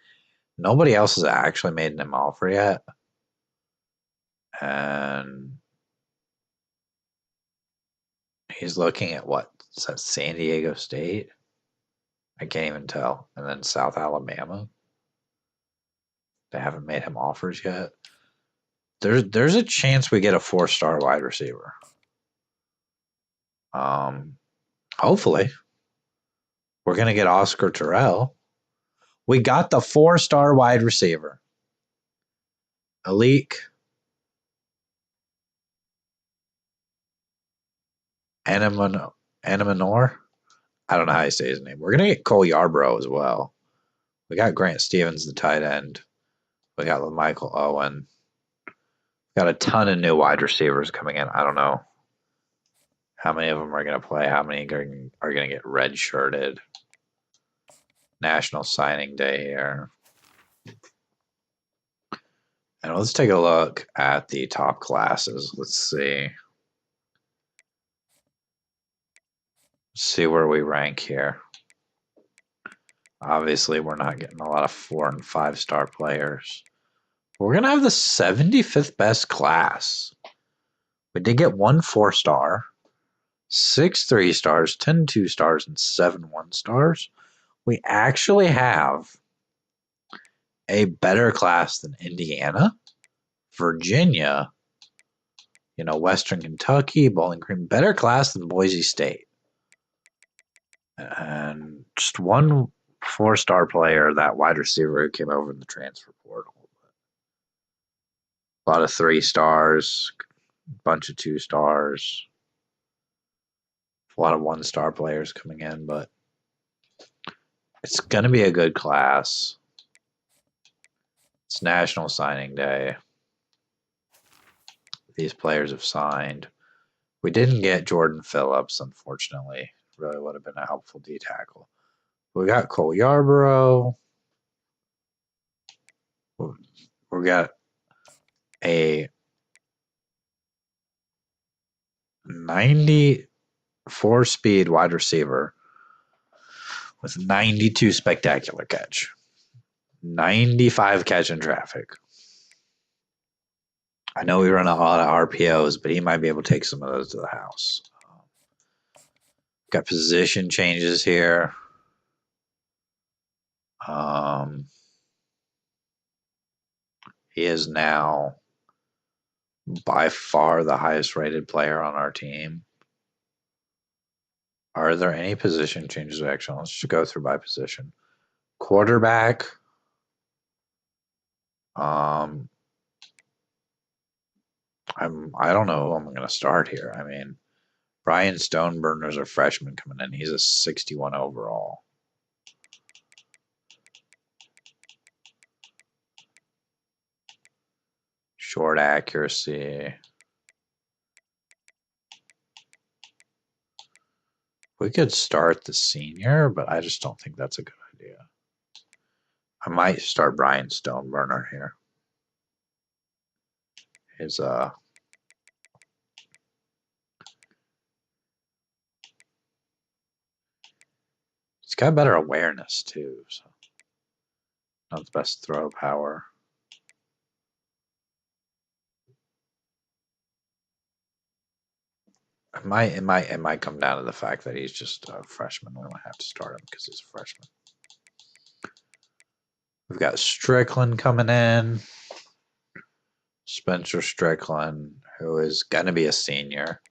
Nobody else has actually made an offer yet. And he's looking at what? Is that San Diego State? I can't even tell. And then South Alabama. They haven't made him offers yet. There's a chance we get a 4-star wide receiver. Hopefully. We're going to get Oscar Terrell. We got the 4-star wide receiver. Alik Anamanor. I don't know how you say his name. We're going to get Cole Yarborough as well. We got Grant Stevens, the tight end. We got Michael Owen. Got a ton of new wide receivers coming in. I don't know how many of them are going to play. How many are going to get red-shirted. National Signing Day here. And let's take a look at the top classes. Let's see. See where we rank here. Obviously, we're not getting a lot of 4- and 5-star players. We're going to have the 75th best class. We did get 1 4-star, 6 3-stars, 10 2-stars, and 7 1-stars. We actually have a better class than Indiana, Virginia, Western Kentucky, Bowling Green. Better class than Boise State. And just 1 4-star player, that wide receiver who came over in the transfer portal. A lot of 3 stars, a bunch of 2 stars, a lot of 1-star players coming in, but it's going to be a good class. It's National Signing Day. These players have signed. We didn't get Jordan Phillips, unfortunately. Really would have been a helpful D tackle. We got Cole Yarborough. We got a 94-speed wide receiver with 92 spectacular catch. 95 catch in traffic. I know we run a lot of RPOs, but he might be able to take some of those to the house. Got position changes here. He is now by far the highest rated player on our team. Are there any position changes? Actually, let's just go through by position. Quarterback. I don't know who I'm gonna start here. I mean, Brian Stoneburner's a freshman coming in. He's a 61 overall. Short accuracy. We could start the senior, but I just don't think that's a good idea. I might start Brian Stoneburner here. His he's got better awareness too, so not the best throw power. It might come down to the fact that he's just a freshman. We don't have to start him because he's a freshman. We've got Strickland coming in. Spencer Strickland, who is gonna be a senior.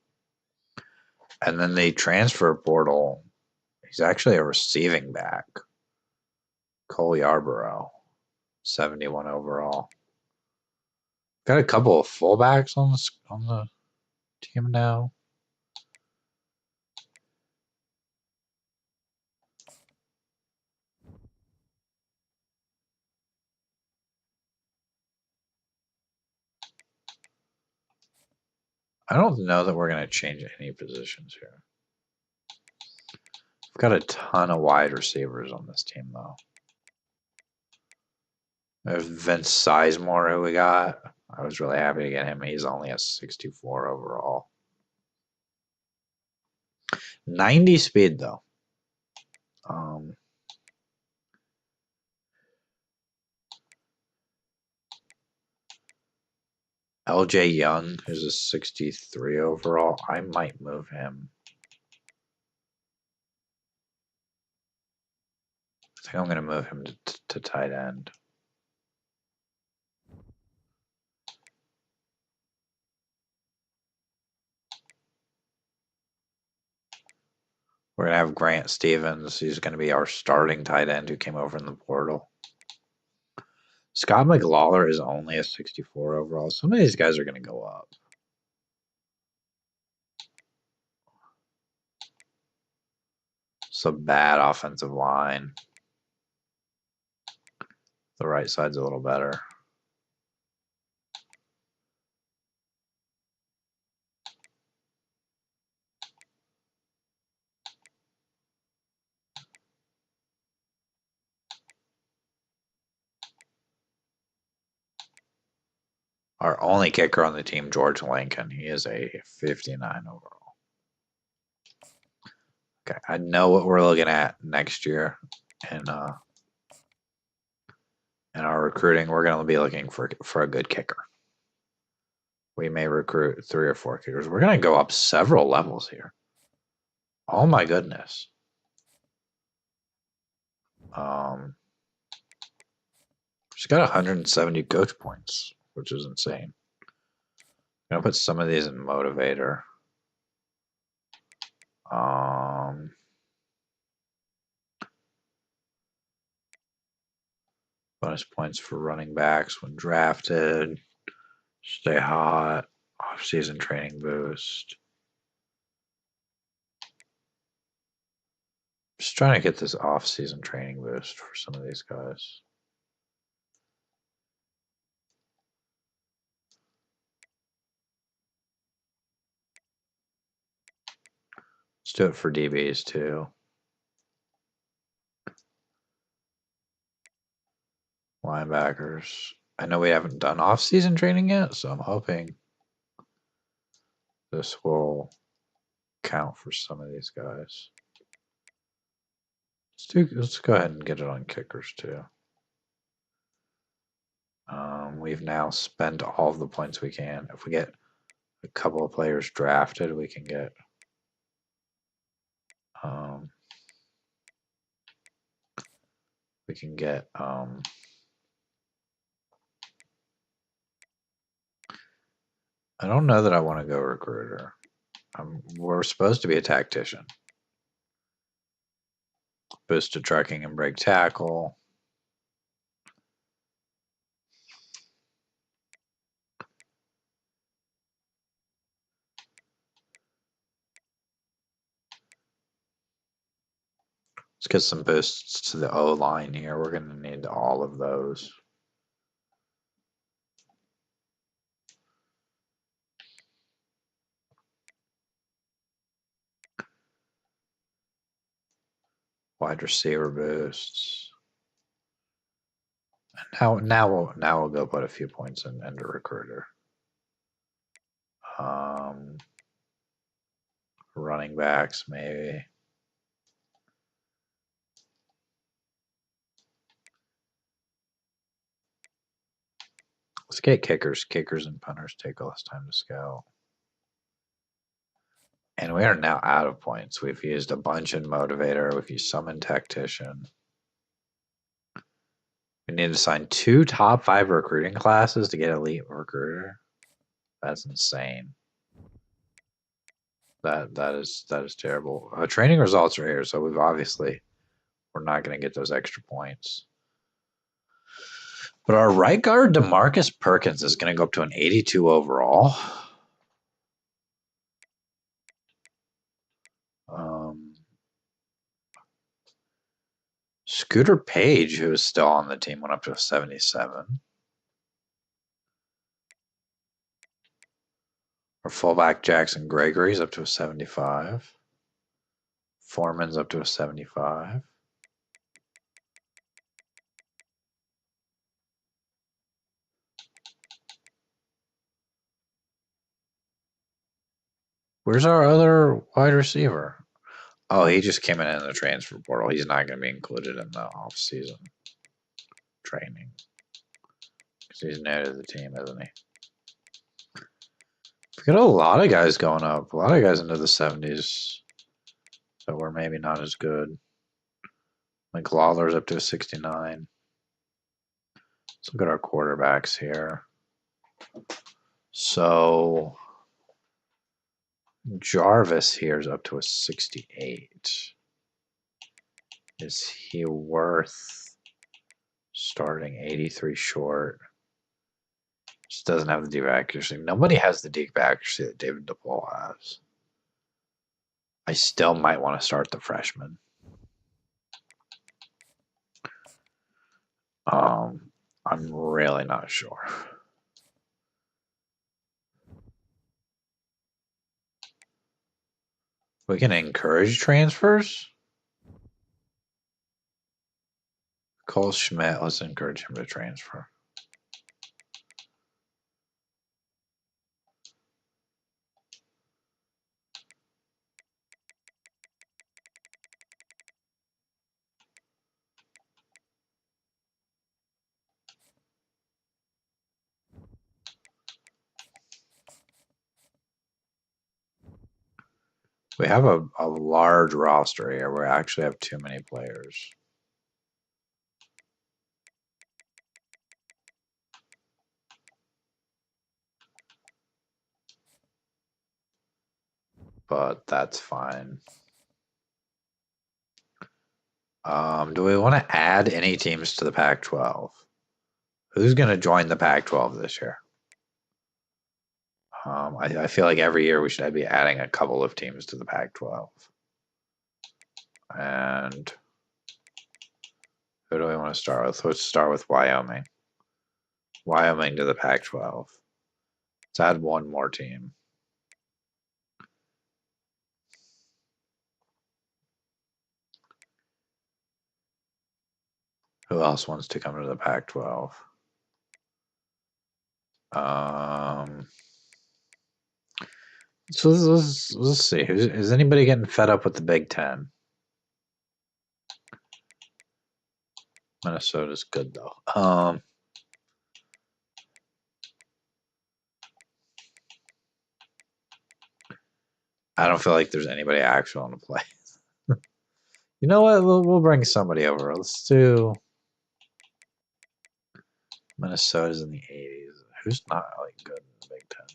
And then the transfer portal, he's actually a receiving back. Cole Yarborough, 71 overall. Got a couple of fullbacks on the team now. I don't know that we're going to change any positions here. We've got a ton of wide receivers on this team, though. There's Vince Sizemore, who we got. I was really happy to get him. He's only a 64 overall. 90 speed, though. LJ Young, who's a 63 overall. I might move him. I think I'm going to move him to tight end. We're going to have Grant Stevens. He's going to be our starting tight end who came over in the portal. Scott McLawler is only a 64 overall. Some of these guys are going to go up. It's a bad offensive line. The right side's a little better. Our only kicker on the team, George Lincoln. He is a 59 overall. Okay, I know what we're looking at next year in our recruiting. We're going to be looking for a good kicker. We may recruit 3 or 4 kickers. We're going to go up several levels here. Oh my goodness. She's got 170 coach points, which is insane. I'm going to put some of these in motivator. Bonus points for running backs when drafted. Stay hot. Off-season training boost. Just trying to get this off-season training boost for some of these guys. Let's do it for DBs too. Linebackers. I know we haven't done off-season training yet, so I'm hoping this will count for some of these guys. Let's go ahead and get it on kickers too. We've now spent all of the points we can. If we get a couple of players drafted, we can get I don't know that I want to go recruiter. We're supposed to be a tactician. Boost to trucking and break tackle. Let's get some boosts to the O-line here. We're going to need all of those. Wide receiver boosts. Now we'll go put a few points into recruiter. Running backs maybe. Let's get kickers. Kickers and punters take less time to scout. And we are now out of points. We've used a bunch in motivator. We've used some in tactician. We need to sign 2 top 5 recruiting classes to get elite recruiter. That's insane. That is terrible. Training results are here, so we're not going to get those extra points. But our right guard, DeMarcus Perkins, is going to go up to an 82 overall. Scooter Page, who is still on the team, went up to a 77. Our fullback, Jackson Gregory's up to a 75. Foreman's up to a 75. Where's our other wide receiver? Oh, he just came in the transfer portal. He's not going to be included in the off-season training. Because he's new to the team, isn't he? We've got a lot of guys going up. A lot of guys into the 70s that were maybe not as good. Like Lawler's up to a 69. Let's look at our quarterbacks here. So Jarvis here is up to a 68. Is he worth starting 83 short? Just doesn't have the deep accuracy. Nobody has the deep accuracy that David DePaul has. I still might want to start the freshman. I'm really not sure. We can encourage transfers. Cole Schmidt, let's encourage him to transfer. We have a large roster here. We actually have too many players. But that's fine. Do we want to add any teams to the Pac-12? Who's going to join the Pac-12 this year? I feel like every year we should be adding a couple of teams to the Pac-12. And who do we want to start with? Let's start with Wyoming. Wyoming to the Pac-12. Let's add one more team. Who else wants to come to the Pac-12? So let's see. Is anybody getting fed up with the Big Ten? Minnesota's good though. I don't feel like there's anybody actually on the play. You know what? We'll bring somebody over. Let's do Minnesota's in the 80s. Who's not like good in the Big Ten?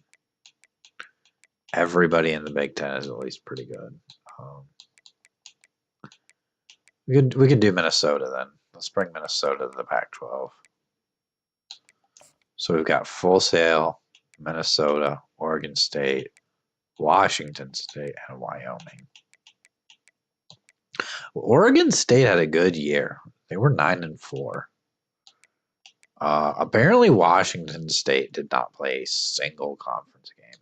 Everybody in the Big Ten is at least pretty good. We could do Minnesota then. Let's bring Minnesota to the Pac-12. So we've got Full Sail, Minnesota, Oregon State, Washington State, and Wyoming. Oregon State had a good year. They were 9-4. Apparently, Washington State did not play a single conference game,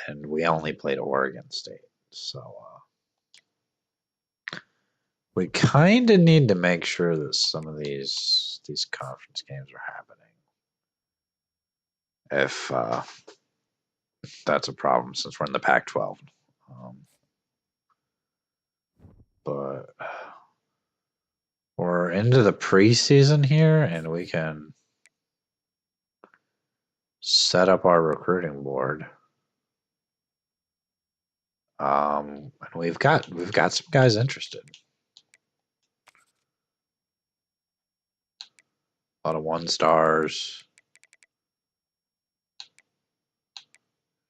though. And we only played Oregon State. So we kind of need to make sure that some of these conference games are happening. If that's a problem, since we're in the Pac-12. But we're into the preseason here, and we can set up our recruiting board. And we've got some guys interested. A lot of 1-stars,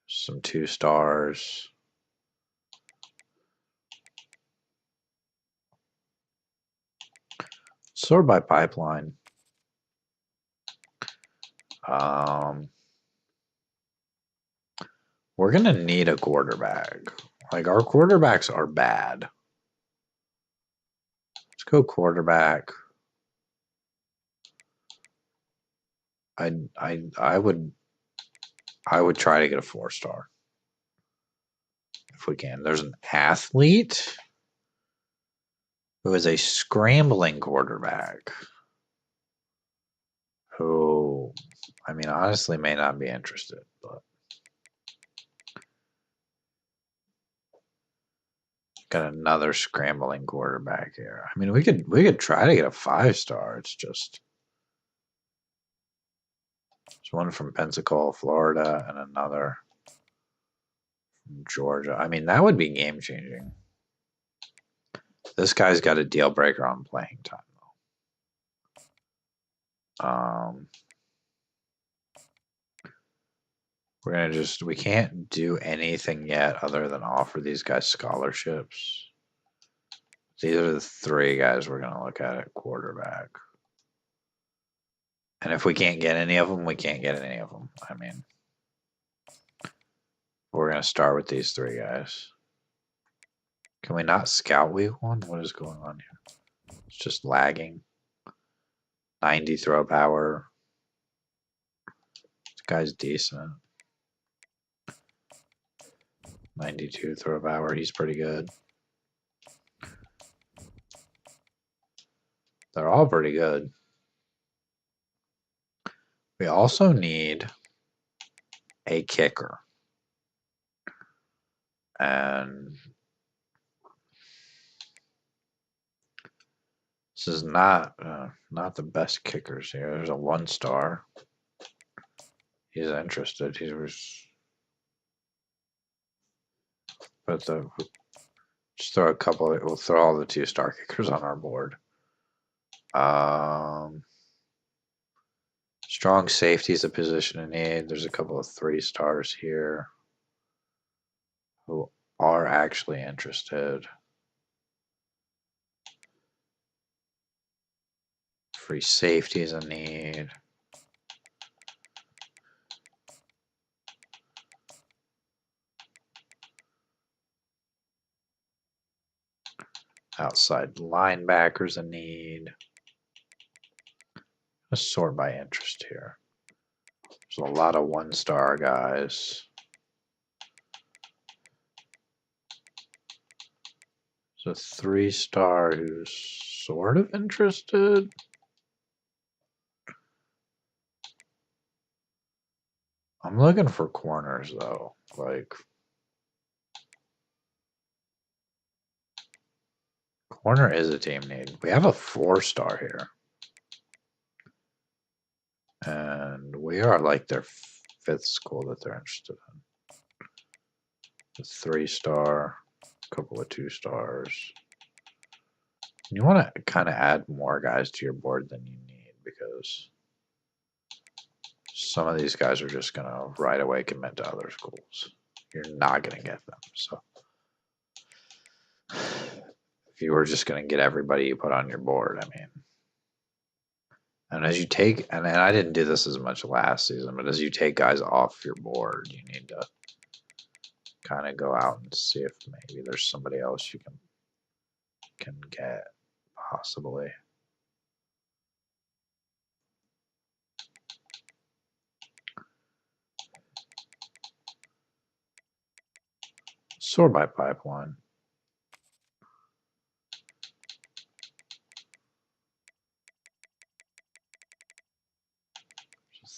some 2-stars. Sort by pipeline. We're gonna need a quarterback. Like, our quarterbacks are bad. Let's go quarterback. I would try to get a 4-star if we can. There's an athlete who is a scrambling quarterback who, I mean, honestly may not be interested, but got another scrambling quarterback here. I mean, we could try to get a 5-star. It's just there's one from Pensacola, Florida, and another from Georgia. I mean, that would be game changing. This guy's got a deal breaker on playing time, though. We're gonna we can't do anything yet other than offer these guys scholarships. These are the 3 guys we're gonna look at quarterback. And if we can't get any of them, we can't get any of them. I mean, we're gonna start with these 3 guys. Can we not scout week 1? What is going on here? It's just lagging. 90 throw power. This guy's decent. 92 throw power. He's pretty good. They're all pretty good. We also need a kicker. And this is not the best kickers here. There's a 1-star. He's interested. He was, but just throw a couple. We'll throw all the 2-star kickers on our board. Strong safety is a position in need. There's a couple of 3-stars here who are actually interested. Free safety is a need. Outside linebackers a need. Let's sort by interest here. There's a lot of 1-star guys. There's a 3-star who's sort of interested. I'm looking for corners, though. Like, corner is a team need. We have a 4-star here. And we are like their 5th school that they're interested in. A 3-star, a couple of 2-stars. You want to kind of add more guys to your board than you need, because some of these guys are just going to right away commit to other schools. You're not going to get them. So if you were just going to get everybody you put on your board, I mean, and as you take, and I didn't do this as much last season, but as you take guys off your board, you need to kind of go out and see if maybe there's somebody else you can can get, possibly. Sort by pipeline.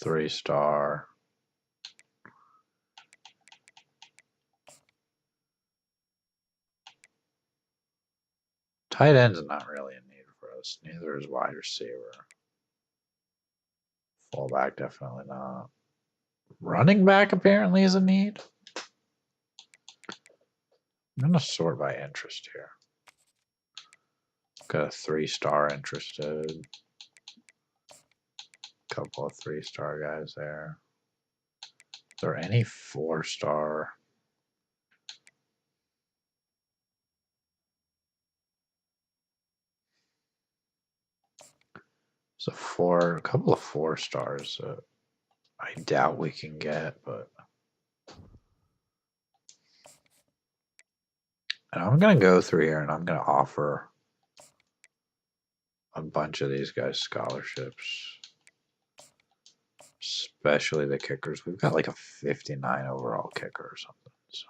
3-star. Tight end's not really a need for us. Neither is wide receiver. Fullback, definitely not. Running back apparently is a need. I'm gonna sort by interest here. Got a 3-star interested. Couple of 3-star guys there. Is there any 4-star? So a couple of 4-stars that I doubt we can get, but. And I'm gonna go through here and I'm gonna offer a bunch of these guys scholarships. Especially the kickers. We've got like a 59 overall kicker or something. So.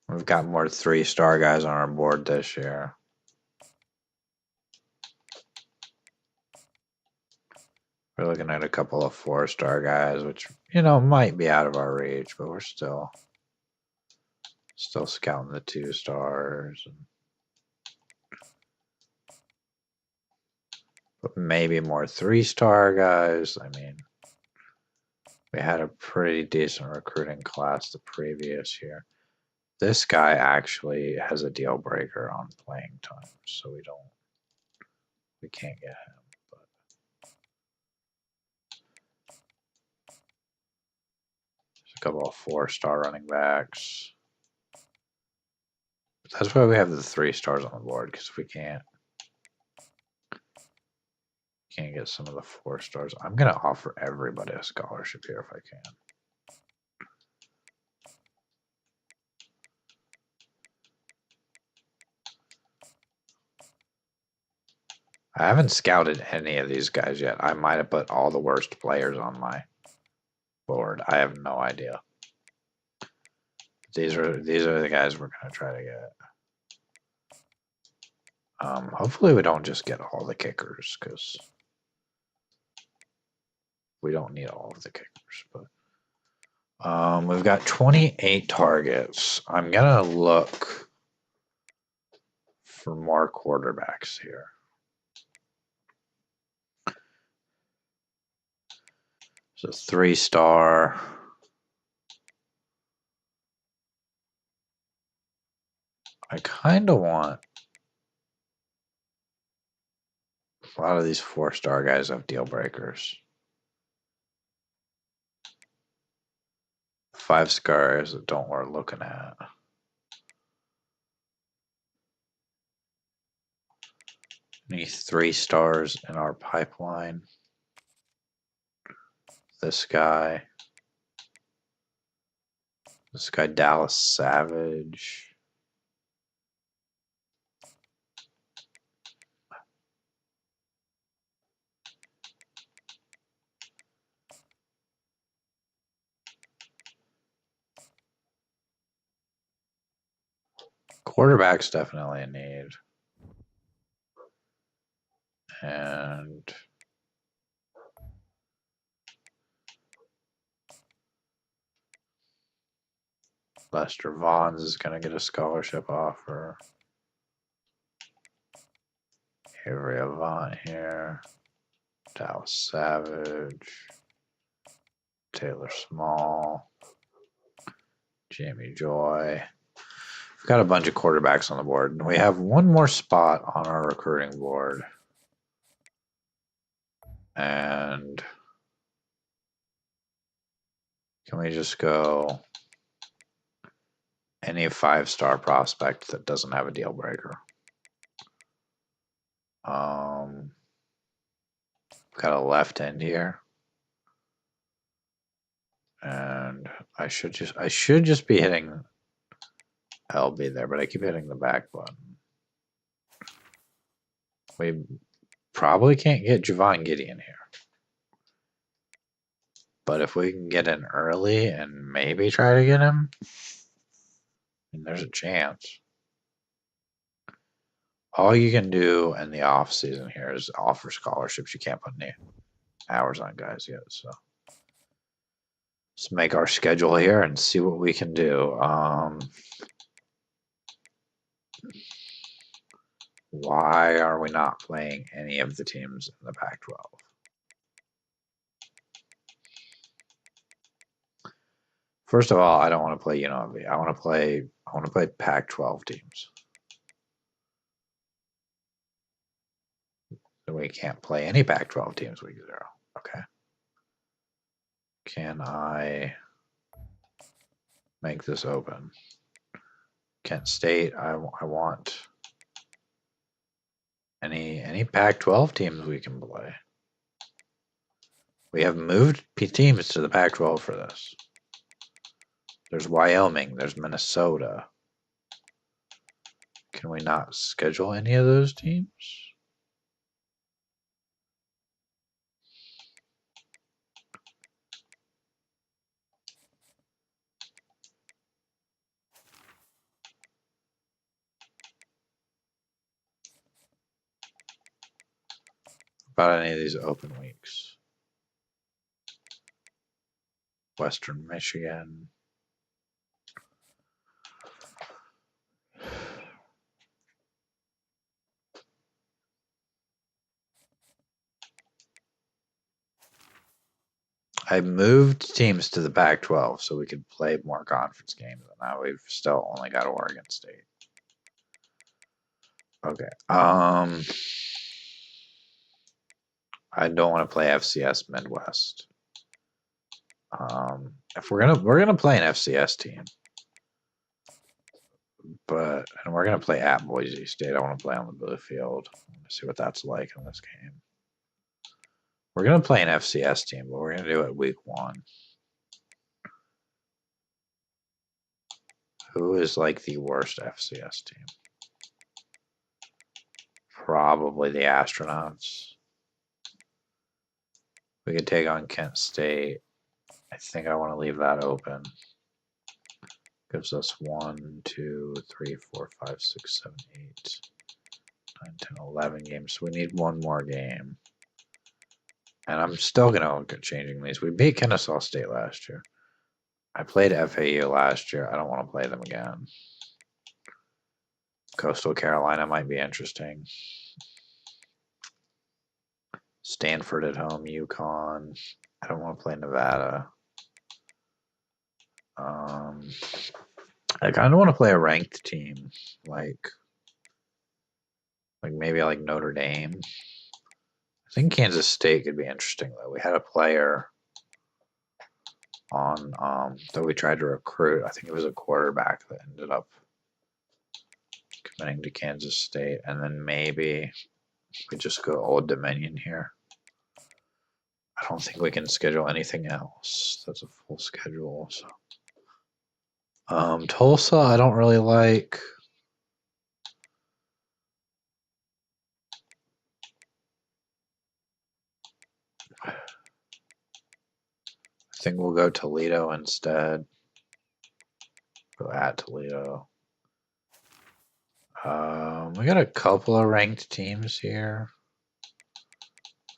We've got more 3-star guys on our board this year. We're looking at a couple of 4-star guys, which, might be out of our reach, but we're still scouting the 2-stars. But maybe more 3-star guys. I mean, we had a pretty decent recruiting class the previous year. This guy actually has a deal breaker on playing time, so we can't get him. But there's a couple of 4-star running backs. That's why we have the 3-stars on the board, because if we can't get some of the 4-stars, I'm gonna offer everybody a scholarship here if I can. I haven't scouted any of these guys yet. I might have put all the worst players on my board. I have no idea. These are the guys we're gonna try to get. Hopefully we don't just get all the kickers, because we don't need all of the kickers. But we've got 28 targets. I'm gonna look for more quarterbacks here. So 3-star. I kind of want a lot of these 4-star guys have deal breakers. 5-stars that don't worth looking at. Any 3-stars in our pipeline. This guy, Dallas Savage. Quarterback's definitely a need. And Lester Vaughns is going to get a scholarship offer. Avery Avant here. Dallas Savage. Taylor Small. Jamie Joy. We've got a bunch of quarterbacks on the board. And we have one more spot on our recruiting board. And can we just go any 5-star prospect that doesn't have a deal breaker. Got a left end here. And I should just be hitting LB there, but I keep hitting the back button. We probably can't get Javon Gideon here. But if we can get in early and maybe try to get him, and there's a chance. All you can do in the off season here is offer scholarships. You can't put any hours on guys yet, so let's make our schedule here and see what we can do. Why are we not playing any of the teams in the Pac-12? First of all, I don't want to play UNLV. I want to play Pac-12 teams. So we can't play any Pac-12 teams week 0. Okay. Can I make this open? Kent State. I want any Pac-12 teams we can play. We have moved teams to the Pac-12 for this. There's Wyoming. There's Minnesota. Can we not schedule any of those teams? About any of these open weeks? Western Michigan. I moved teams to the Pac-12 so we could play more conference games, and now we've still only got Oregon State. Okay. I don't want to play FCS Midwest. If we're gonna play an FCS team, and we're gonna play at Boise State. I want to play on the blue field. See what that's like in this game. We're gonna play an FCS team, but we're gonna do it week 1. Who is like the worst FCS team? Probably the Astronauts. We could take on Kent State. I think I want to leave that open. Gives us 1, 2, 3, 4, 5, 6, 7, 8, 9, 10, 11 games. So we need one more game. And I'm still going to look at changing these. We beat Kennesaw State last year. I played FAU last year. I don't want to play them again. Coastal Carolina might be interesting. Stanford at home, UConn. I don't want to play Nevada. I kind of want to play a ranked team, like maybe like Notre Dame. I think Kansas State could be interesting though. We had a player on that we tried to recruit. I think it was a quarterback that ended up committing to Kansas State, and then maybe we just go Old Dominion here. I don't think we can schedule anything else. That's a full schedule. So Tulsa, I don't really like. I think we'll go Toledo instead. Go at Toledo. We got a couple of ranked teams here.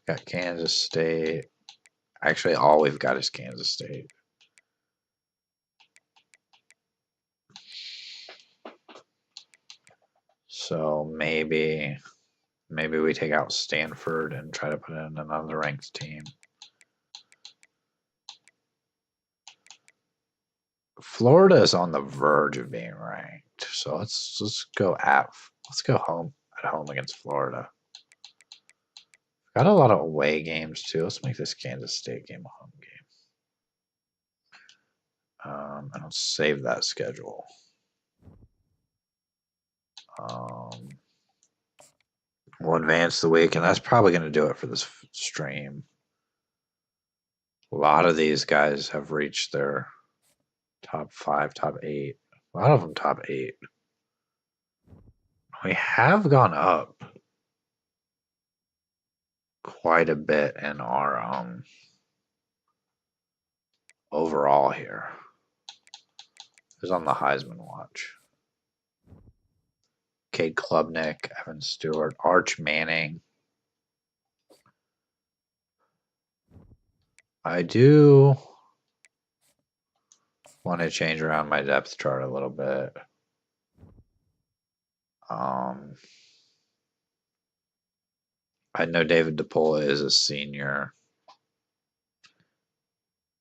Got Kansas State. Actually, all we've got is Kansas State. So maybe we take out Stanford and try to put in another ranked team. Florida is on the verge of being ranked, so let's go home against Florida. Got a lot of away games too. Let's make this Kansas State game a home game. And I'll save that schedule. We'll advance the week, and that's probably going to do it for this stream. A lot of these guys have reached their top 5, top 8. A lot of them top 8. We have gone up quite a bit in our overall here. Who's on the Heisman watch? Cade Klubnik, Evan Stewart, Arch Manning. I do want to change around my depth chart a little bit. I know David DePola is a senior,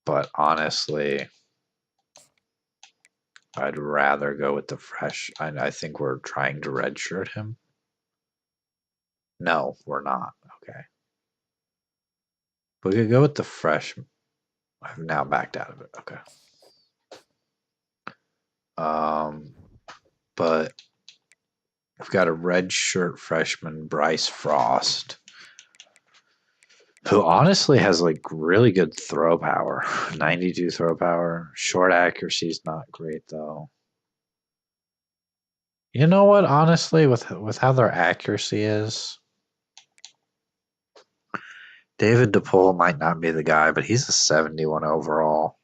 but honestly, I'd rather go with the fresh. I think we're trying to redshirt him. No, we're not. Okay. We could go with the fresh. I've now backed out of it. Okay. But we've got a redshirt freshman, Bryce Frost, who honestly has like really good throw power. 92 throw power. Short accuracy is not great though. You know what? Honestly, with how their accuracy is, David DePola might not be the guy, but he's a 71 overall.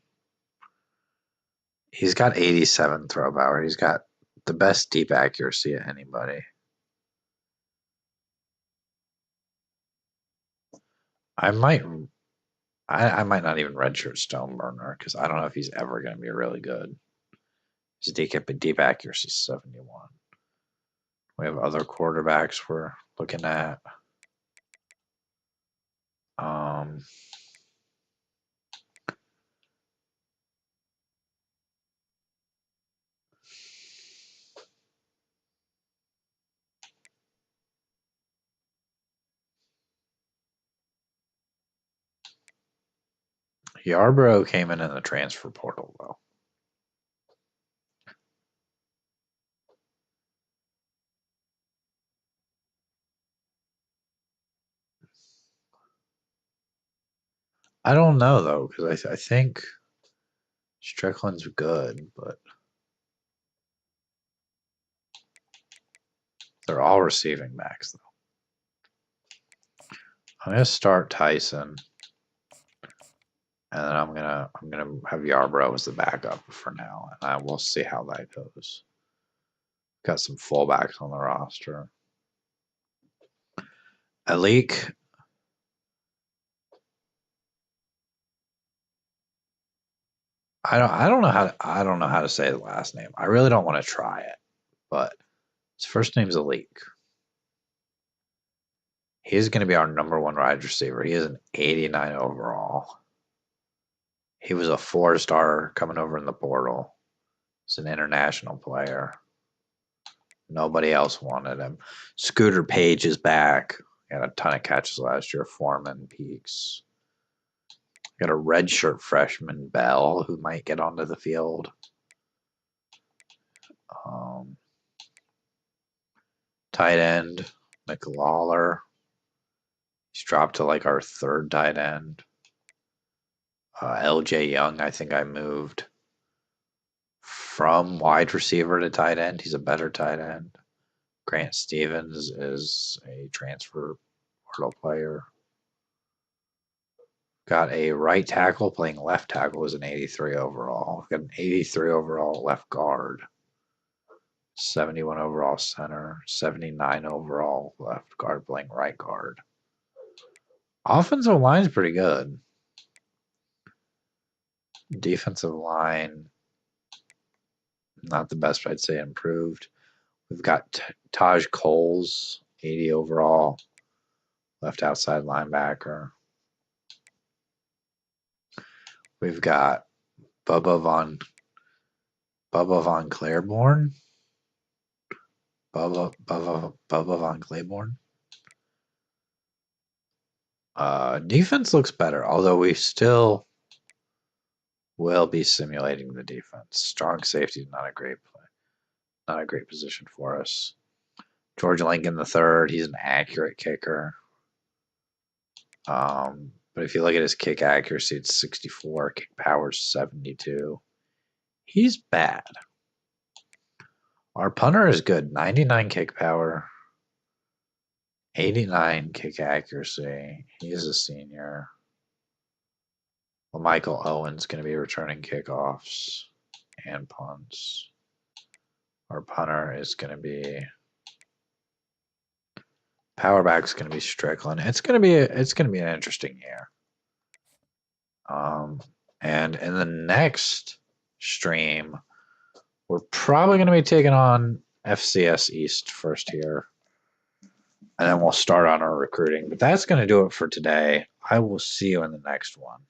He's got 87 throw power. He's got the best deep accuracy of anybody. I might not even redshirt Stoneburner because I don't know if he's ever going to be really good. His deep accuracy is 71. We have other quarterbacks we're looking at. Yarbrough came in the transfer portal, though. I don't know, though, because I think Strickland's good, but they're all receiving backs, though. I'm going to start Tyson, and then I'm gonna have Yarbrough as the backup for now, and I will see how that goes. Got some fullbacks on the roster. Alik. I don't know how to say the last name. I really don't want to try it, but his first name's Alik. He's going to be our number 1 wide receiver. He is an 89 overall. He was a 4-star coming over in the portal. He's an international player. Nobody else wanted him. Scooter Page is back. He had a ton of catches last year. Foreman, Peaks. Got a redshirt freshman, Bell, who might get onto the field. Tight end, McLawler. He's dropped to like our 3rd tight end. LJ Young, I think I moved from wide receiver to tight end. He's a better tight end. Grant Stevens is a transfer portal player. Got a right tackle playing left tackle is an 83 overall. Got an 83 overall left guard. 71 overall center. 79 overall left guard playing right guard. Offensive line's pretty good. Defensive line, not the best, but I'd say improved. We've got Taj Coles, 80 overall, left outside linebacker. We've got Bubba von Claiborne. Bubba von Claiborne. Defense looks better, although we still will be simulating the defense. Strong safety is not a great play, not a great position for us. George Lincoln III, he's an accurate kicker. But if you look at his kick accuracy, it's 64. Kick power is 72. He's bad. Our punter is good. 99 kick power. 89 kick accuracy. He's a senior. Well, Michael Owen's going to be returning kickoffs and punts. Our punter is going to be powerback's going to be Strickland. It's going to be an interesting year. And in the next stream, we're probably going to be taking on FCS East first here. And then we'll start on our recruiting. But that's going to do it for today. I will see you in the next one.